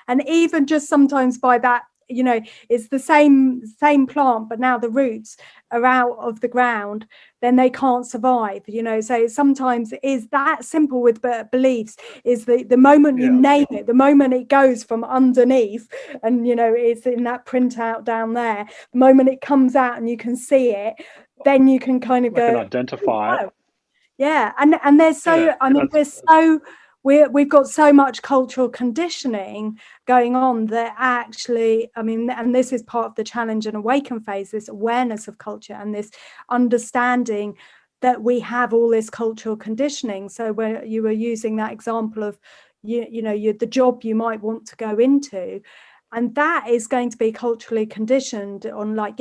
and even just sometimes by that. It's the same plant, but now the roots are out of the ground, then they can't survive. So sometimes it is that simple with beliefs. Is the moment you name it, the moment it goes from underneath, and it's in that printout down there. The moment it comes out and you can see it, then you can kind of can identify it. Yeah, and there's so. We're so. We've got so much cultural conditioning going on that actually, and this is part of the challenge and awaken phase, this awareness of culture and this understanding that we have all this cultural conditioning. So where you were using that example of, the job you might want to go into, and that is going to be culturally conditioned on what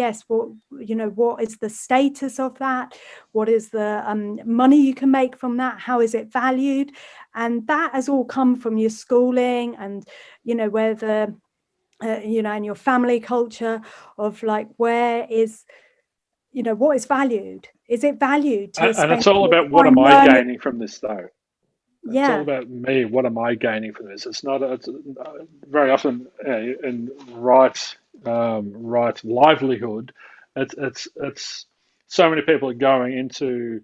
is the status of that? What is the money you can make from that? How is it valued? And that has all come from your schooling and, where and your family culture of like, where is, what is valued? Is it valued? And it's all about what am I gaining from this, though? It's all about me. What am I gaining from this? It's not. It's very often in right livelihood. It's so many people are going into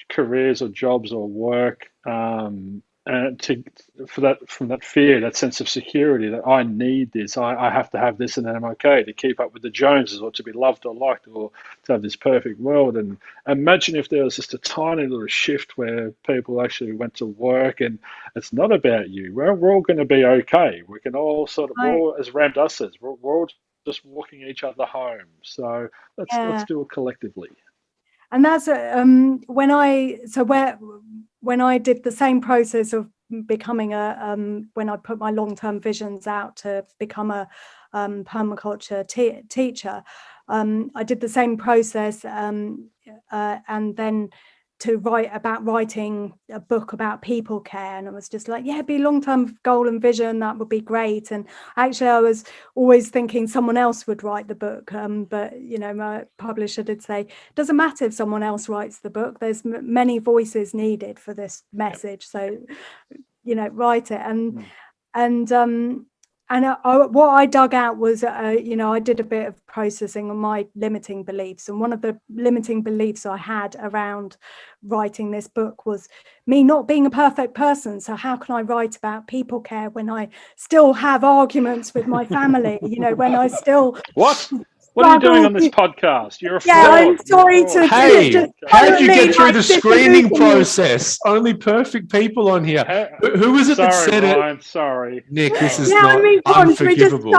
careers or jobs or work from that fear, that sense of security that I need this, I have to have this, and then I'm okay to keep up with the Joneses or to be loved or liked or to have this perfect world. And imagine if there was just a tiny little shift where people actually went to work and it's not about you. We're all going to be okay. We can all as Ram Dass says, we're all just walking each other home. So let's do it collectively. And that's when I did the same process of becoming when I put my long-term visions out to become a permaculture teacher, I did the same process and then to writing a book about people care, and I was just like, be long-term goal and vision, that would be great. And actually I was always thinking someone else would write the book, but my publisher did say, doesn't matter if someone else writes the book, there's many voices needed for this message, so write it. And what I dug out was, I did a bit of processing on my limiting beliefs. And one of the limiting beliefs I had around writing this book was me not being a perfect person. So how can I write about people care when I still have arguments with my family? When I still... What? What are you doing on this podcast? You're a fraud. Yeah, I'm sorry to. Hey, how did you get through the screening process? Only perfect people on here. Who was it that said Ryan, it? Sorry, Nick, this is not unforgivable.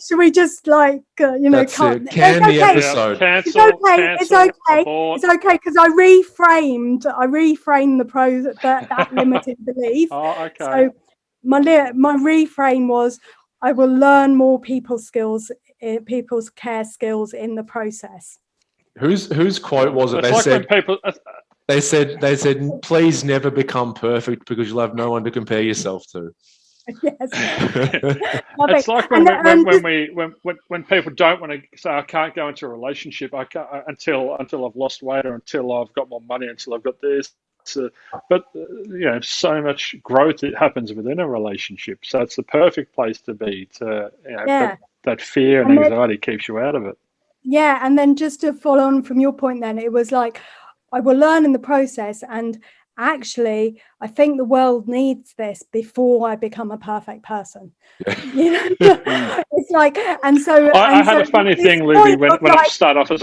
Should we just like, That's cut? it. Can the episode. Yeah, It's okay because I reframed that limiting belief. Oh, okay. So my reframe was, I will learn more people's care skills in the process. Whose quote was it? They said, please never become perfect because you'll have no one to compare yourself to. Yes. It's like when people don't want to say, I can't go into a relationship until I've lost weight, or until I've got more money, until I've got this. But so much growth it happens within a relationship, so it's the perfect place to be. But that fear and anxiety keeps you out of it. Yeah, and then just to follow on from your point, then it was like, I will learn in the process, and actually, I think the world needs this before I become a perfect person. It's like, and so I had a funny thing, Looby, when I started off as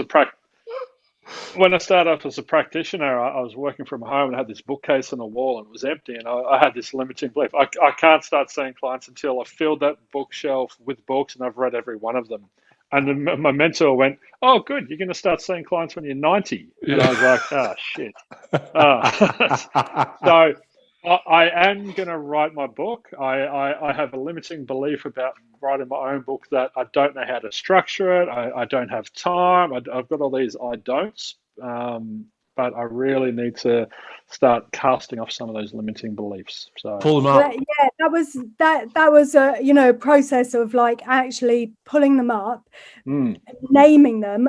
a practitioner, I was working from home and I had this bookcase on the wall and it was empty, and I had this limiting belief. I can't start seeing clients until I've filled that bookshelf with books and I've read every one of them. And then my mentor went, "Oh, good, you're going to start seeing clients when you're 90." And I was like, "Oh, shit." So I am going to write my book. I have a limiting belief about writing my own book, that I don't know how to structure it. I don't have time. I've got all these I don'ts. But I really need to start casting off some of those limiting beliefs. So pull them up. Yeah, that was a process of like actually pulling them up, naming them.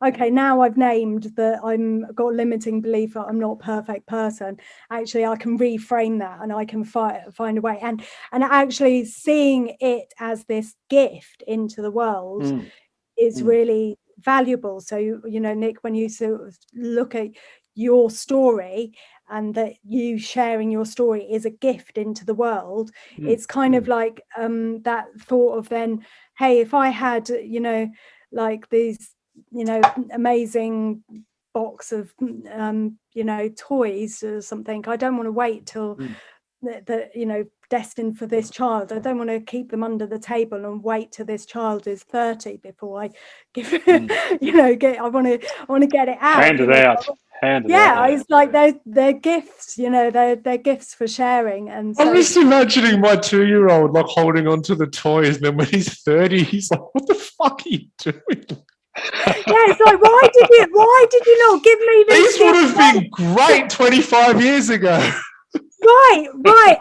Okay, now I've named that I've got a limiting belief that I'm not a perfect person. Actually, I can reframe that and I can find a way, and actually seeing it as this gift into the world is really valuable. So Nick, when you sort of look at your story and that you sharing your story is a gift into the world, it's kind of like that thought of then, hey, if I had like these amazing box of toys or something, I don't want to wait till that destined for this child. I don't want to keep them under the table and wait till this child is 30 before I give I want to get it out. Hand it out. It's like they're gifts, they're gifts for sharing. And so, I'm just imagining my 2-year-old like holding on to the toys, and then when he's 30, he's like, "What the fuck are you doing?" It's like, why did you not give me this? These would have been great 25 years ago. Right.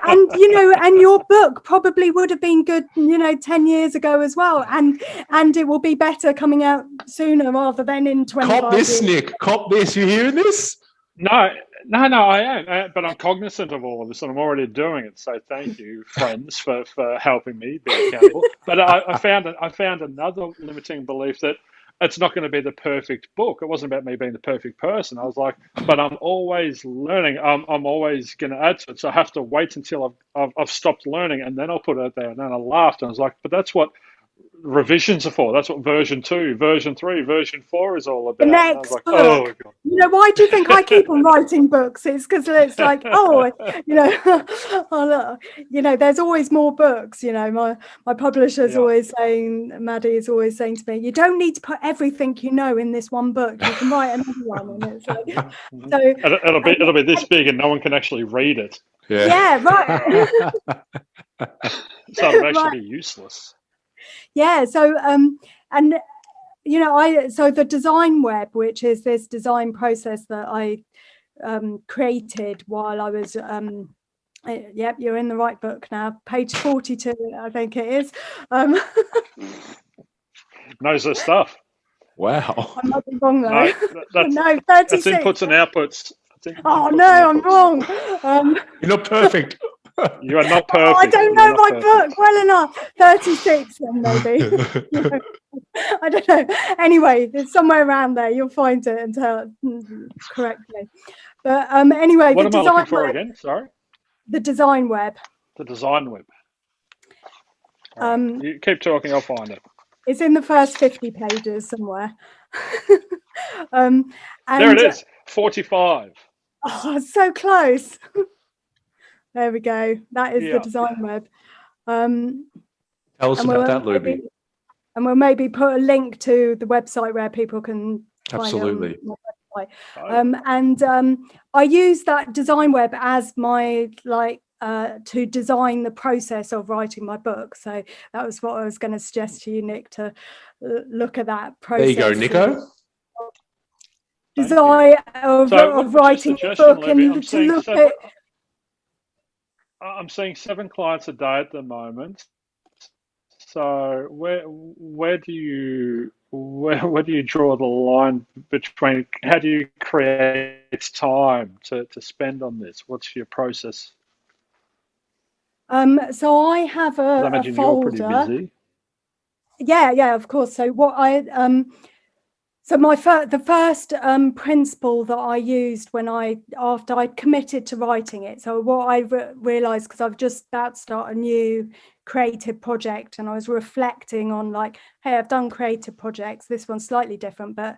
And your book probably would have been good, 10 years ago as well. And it will be better coming out sooner rather than in 25 Cop this, years. Nick. Cop this. You hearing this? No, I am. But I'm cognizant of all of this and I'm already doing it. So thank you, friends, for helping me be accountable. But I found another limiting belief that it's not going to be the perfect book. It wasn't about me being the perfect person. I was like, but I'm always learning. I'm always going to add to it. So I have to wait until I've stopped learning, and then I'll put it there. And then I laughed and I was like, but that's what revisions are for. That's what version 2, version 3, version 4 is all about. The next book. Oh, God. Why do you think I keep on writing books? It's because it's like, there's always more books. My publisher's always saying, Maddie is always saying to me, you don't need to put everything in this one book. You can write another one. And it's like, so it'll be this big and no one can actually read it. Yeah, right. So it'll actually be useless. Yeah, so so the design web, which is this design process that I created while I was yep, you're in the right book now, page 42 I think it is. Knows their stuff. Wow. I'm not wrong though. No, 36. That's inputs and outputs. Oh no, I'm wrong. You're not perfect. You are not perfect. I don't know my book well enough. 36 then maybe. I don't know. Anyway, it's somewhere around there. You'll find it and tell it correctly. But anyway, what am I looking for again? Sorry. The design web. The design web. You keep talking. I'll find it. It's in the first 50 pages somewhere. And, there it is, 45. Oh, so close. There we go. That is the design web. Tell us about that, Looby. And we'll maybe put a link to the website where people can find Absolutely. it on my website. I use that design web as my to design the process of writing my book. So that was what I was going to suggest to you, Nick, to look at that process. There you go, Nico. Design of writing a book, and to look at. I'm seeing 7 clients a day at the moment. So where do you draw the line between, how do you create time to spend on this? What's your process? So I have a imagine folder. you're pretty busy. Yeah, of course. So what so the first principle that I used after I'd committed to writing it. So what I realised, because I've just about to start a new creative project, and I was reflecting on hey, I've done creative projects. This one's slightly different, but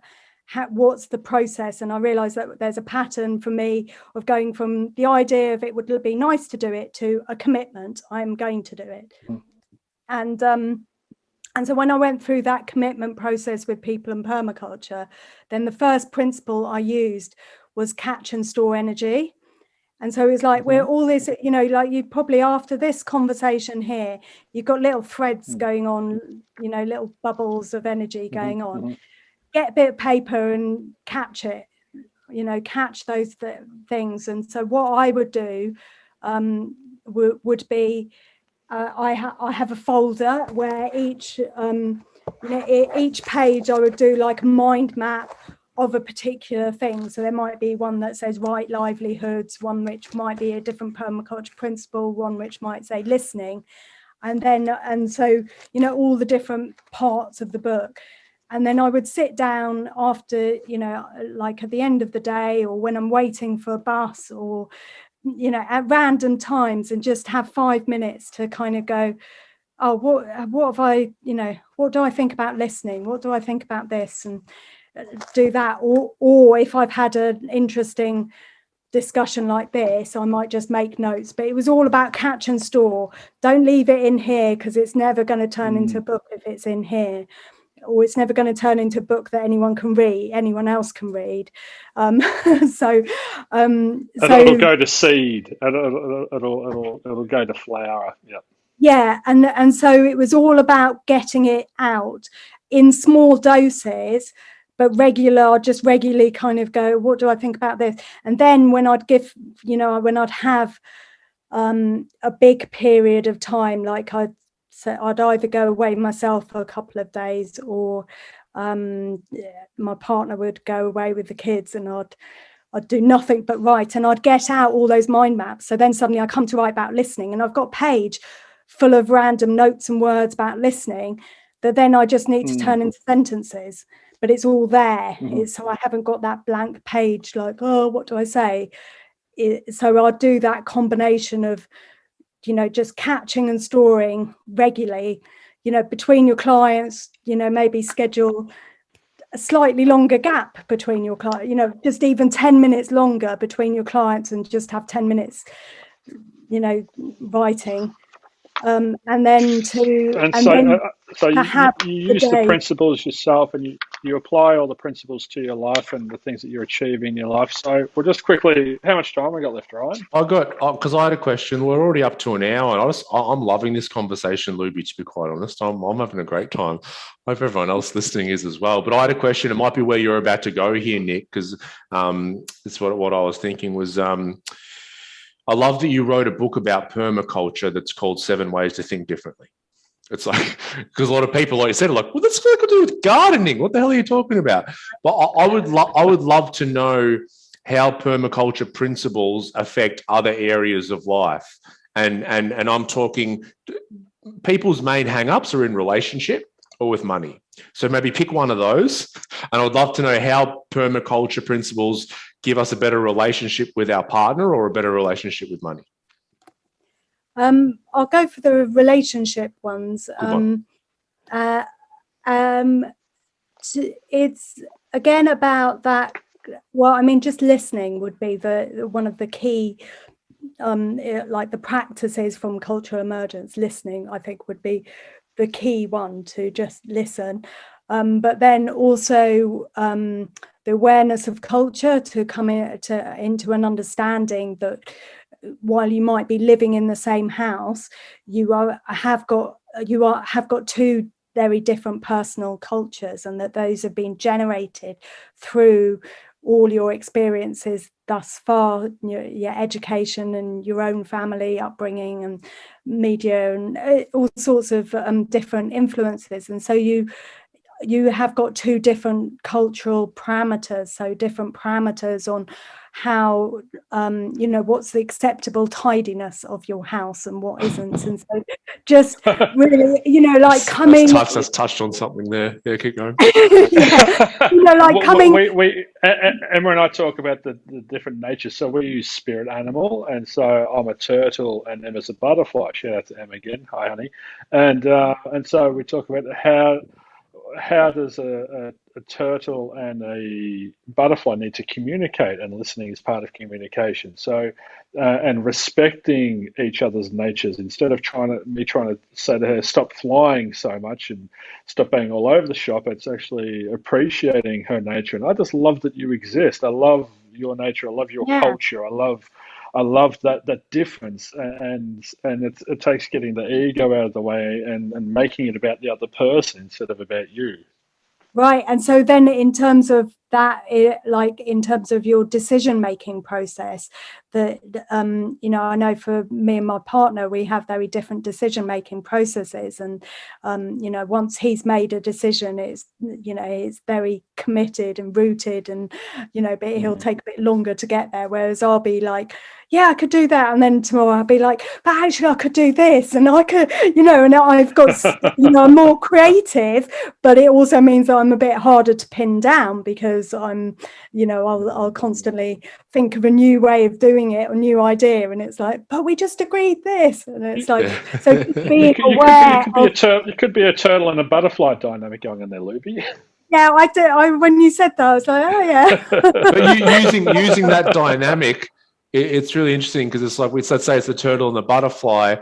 what's the process? And I realised that there's a pattern for me of going from the idea of it would be nice to do it to a commitment. I'm going to do it. And so when I went through that commitment process with people and permaculture, then the first principle I used was catch and store energy. And so it's we're all this, you probably, after this conversation here, you've got little threads going on, little bubbles of energy going on. Get a bit of paper and catch it, catch those things. And so what I would do would be, I have a folder where each page I would do a mind map of a particular thing. So there might be one that says right livelihoods, one which might be a different permaculture principle, one which might say listening, and so all the different parts of the book. And then I would sit down after, at the end of the day, or when I'm waiting for a bus, or at random times, and just have 5 minutes to kind of go, oh, what have I, what do I think about listening? What do I think about this? And do that. Or if I've had an interesting discussion like this, I might just make notes. But it was all about catch and store. Don't leave it in here, because it's never going to turn into a book if it's in here. Or it's never going to turn into a book that anyone else can read. So it'll go to seed. It'll go to flower. Yeah, and so it was all about getting it out in small doses, but I'd just regularly kind of go, what do I think about this? And then when I'd have a big period of time, I'd either go away myself for a couple of days, or my partner would go away with the kids, and I'd do nothing but write, and I'd get out all those mind maps. So then suddenly I come to write about listening, and I've got a page full of random notes and words about listening that then I just need to turn into sentences, but it's all there. So I haven't got that blank page oh, what do I say? So I'll do that combination of just catching and storing regularly, between your clients, maybe schedule a slightly longer gap between your client, just even 10 minutes longer between your clients, and just have 10 minutes, writing. And then you use the principles yourself, and you apply all the principles to your life and the things that you're achieving in your life. So we'll just quickly, how much time we got left, Ryan? Because I had a question. We're already up to an hour, and I'm loving this conversation, Looby, to be quite honest. I'm having a great time. I hope everyone else listening is as well. But I had a question. It might be where you're about to go here, Nick, because it's what I was thinking was, I love that you wrote a book about permaculture that's called 7 Ways to Think Differently. It's because a lot of people, like you said, are well, that's got to do with gardening. What the hell are you talking about? But I would love to know how permaculture principles affect other areas of life. And I'm talking, people's main hang-ups are in relationship or with money. So maybe pick one of those. And I'd love to know how permaculture principles give us a better relationship with our partner or a better relationship with money. I'll go for the relationship ones. it's again about that. Well, I mean, just listening would be the one of the key, like the practices from cultural emergence. Listening, I think, would be the key one, to just listen. But then also the awareness of culture, to come into an understanding that while you might be living in the same house, you have got two very different personal cultures, and that those have been generated through all your experiences thus far, your education and your own family upbringing and media and all sorts of different influences. And so you have got two different cultural parameters, so different parameters on how what's the acceptable tidiness of your house and what isn't. And so just really like coming, that's touched on something there. Yeah, keep going. Coming, Emma and I talk about the different natures. So we use spirit animal, and so I'm a turtle and Emma's a butterfly. Shout out to Emma again. Hi, honey. And so we talk about how does a turtle and a butterfly need to communicate, and listening is part of communication. So, and respecting each other's natures, instead of trying to say to her, stop flying so much and stop being all over the shop, it's actually appreciating her nature. And I just love that you exist. I love your nature. I love your culture. I love that difference, and it takes getting the ego out of the way and making it about the other person instead of about you. Right. And so then in terms of that, like in terms of your decision making process, that I know for me and my partner, we have very different decision making processes, and once he's made a decision, it's very committed and rooted, and but he'll take a bit longer to get there, whereas I'll be like, yeah, I could do that, and then tomorrow I'll be like, but actually I could do this, and I could, and I've got I'm more creative, but it also means that I'm a bit harder to pin down, because I'm I'll constantly think of a new way of doing it, a new idea, and it's like, but we just agreed this, and it's like, so being aware. You could be a turtle and a butterfly dynamic going on there, Looby. Yeah, I did. When you said that, I was like, oh yeah. But using that dynamic, it's really interesting, because it's like, let's say it's the turtle and the butterfly,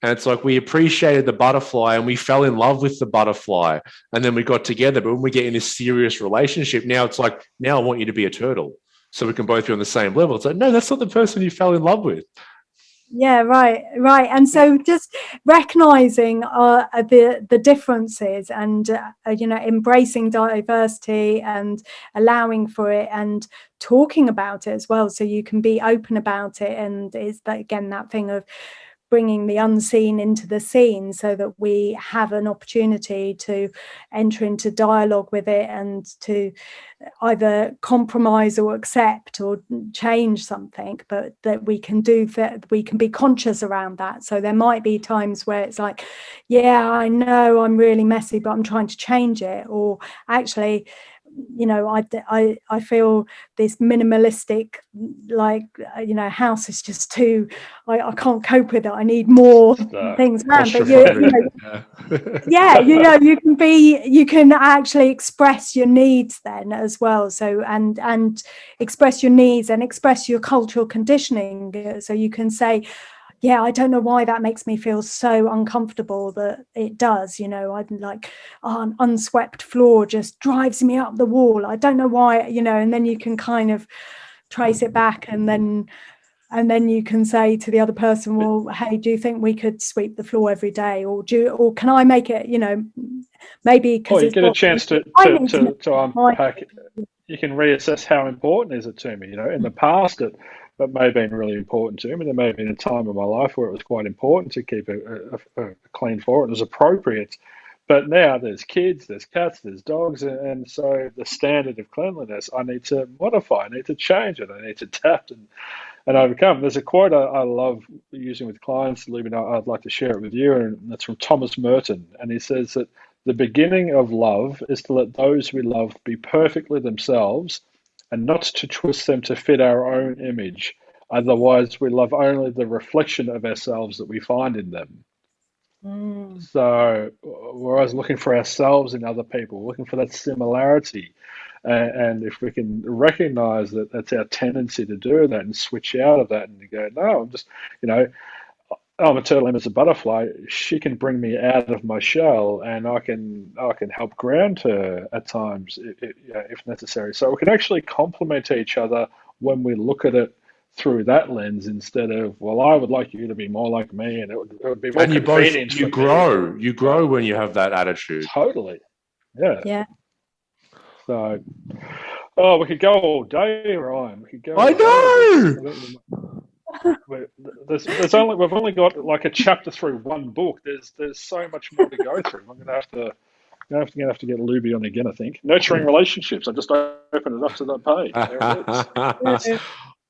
and it's like we appreciated the butterfly and we fell in love with the butterfly, and then we got together. But when we get in a serious relationship, now it's like, now I want you to be a turtle, so we can both be on the same level. It's like, no, that's not the person you fell in love with. Yeah, right. And so just recognizing the differences, and embracing diversity and allowing for it, and talking about it as well, so you can be open about it. And it's that, again, that thing of bringing the unseen into the seen, so that we have an opportunity to enter into dialogue with it, and to either compromise or accept or change something, but that we can do that, we can be conscious around that. So there might be times where it's like, yeah, I know I'm really messy, but I'm trying to change it. Or actually, I feel this minimalistic, like, house is just too, I can't cope with it. I need more things around. But you can actually express your needs then as well. So and express your needs and express your cultural conditioning. So you can say, yeah, I don't know why that makes me feel so uncomfortable, but it does. I'm like, an unswept floor just drives me up the wall. I don't know why, and then you can kind of trace it back, and then you can say to the other person, well, hey, do you think we could sweep the floor every day, or can I make it, maybe because you get a chance to unpack it. You can reassess how important is it to me. In the past, it may have been really important to me. There may have been a time in my life where it was quite important to keep a clean floor. It was appropriate. But now there's kids, there's cats, there's dogs, and so the standard of cleanliness, I need to modify, I need to change it, I need to adapt and overcome. There's a quote I love using with clients, Looby, I'd like to share it with you, and that's from Thomas Merton. And he says that the beginning of love is to let those we love be perfectly themselves, and not to twist them to fit our own image. Otherwise, we love only the reflection of ourselves that we find in them. So we're always looking for ourselves in other people, looking for that similarity. And if we can recognize that that's our tendency to do that and switch out of that and go, no, I'm just, you know, I'm a turtle, Emma's a butterfly. She can bring me out of my shell, and I can help ground her at times if necessary. So we can actually complement each other when we look at it through that lens, instead of, well, I would like you to be more like me, and it would be more And convenient you for me. you grow when you have that attitude. Totally. Yeah. Yeah. So, oh, we could go all day, Ryan. We could go. I know. There's only, we've only got like a chapter through one book. There's so much more to go through. I'm gonna have to get Looby on again, I think. Nurturing relationships. I just opened it up to that page. There it is.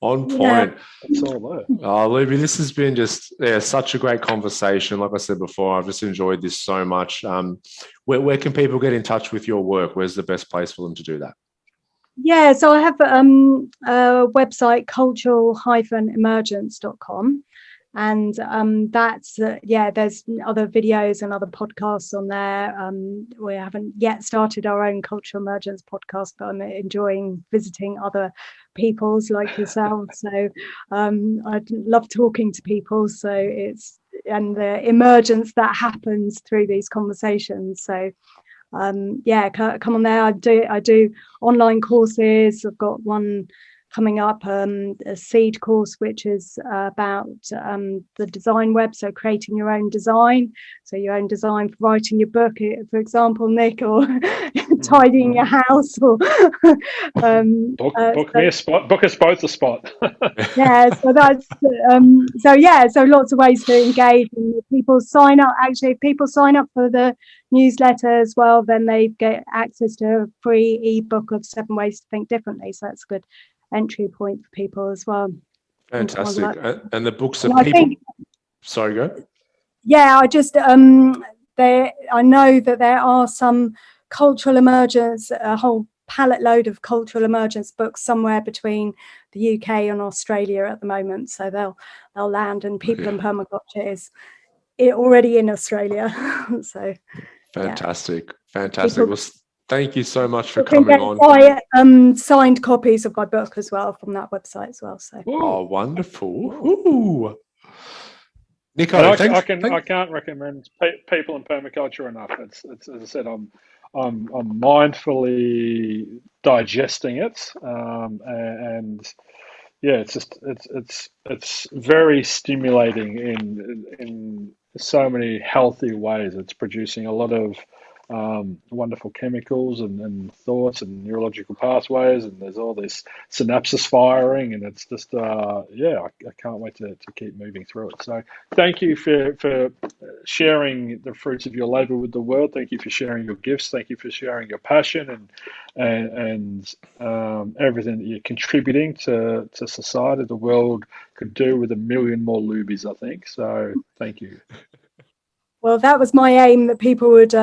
On point. Yeah. It's all there. Oh, Looby, this has been just such a great conversation. Like I said before, I've just enjoyed this so much. Where can people get in touch with your work? Where's the best place for them to do that? Yeah, so I have a website, cultural-emergence.com, and that's there's other videos and other podcasts on there. We haven't yet started our own Cultural Emergence podcast, but I'm enjoying visiting other peoples like yourself. So I love talking to people. So and the emergence that happens through these conversations. So come on there. I do online courses. I've got one coming up, a seed course, which is about the design web, so creating your own design. So your own design for writing your book, for example, Nick, or tidying your house, or book me a spot. Book us both a spot. Yeah, so that's so lots of ways to engage, and people sign up. Actually, if people sign up for the newsletter as well, then they get access to a free ebook of 7 ways to think differently. So that's a good entry point for people as well. Fantastic. And the books are people. Sorry, go. Yeah, I just I know that there are some cultural emergence, a whole pallet load of cultural emergence books somewhere between the UK and Australia at the moment. So they'll land, and People in Permaculture is already in Australia. So fantastic. Well, thank you so much for coming on. Buy signed copies of my book as well from that website as well. So wonderful. Ooh. Nico, I can't recommend People in Permaculture enough. It's as I said, I'm mindfully digesting it, and yeah, it's very stimulating in so many healthy ways. It's producing a lot of wonderful chemicals and thoughts and neurological pathways, and there's all this synapses firing, and it's just I can't wait to keep moving through it. So thank you for sharing the fruits of your labor with the world. Thank you for sharing your gifts. Thank you for sharing your passion and everything that you're contributing to society. The world could do with 1 million more Loobies, I think. So thank you. Well, that was my aim, that people would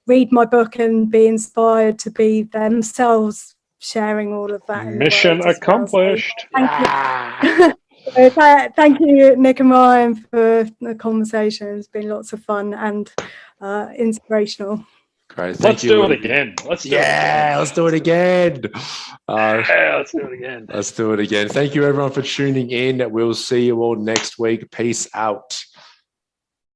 read my book and be inspired to be themselves, sharing all of that. Mission accomplished. Well. So thank you, Nick and Ryan, for the conversation. It's been lots of fun and inspirational. Great. Let's do it again. Let's do it again. Let's do it again. Let's do it again. Thank you, everyone, for tuning in. We'll see you all next week. Peace out.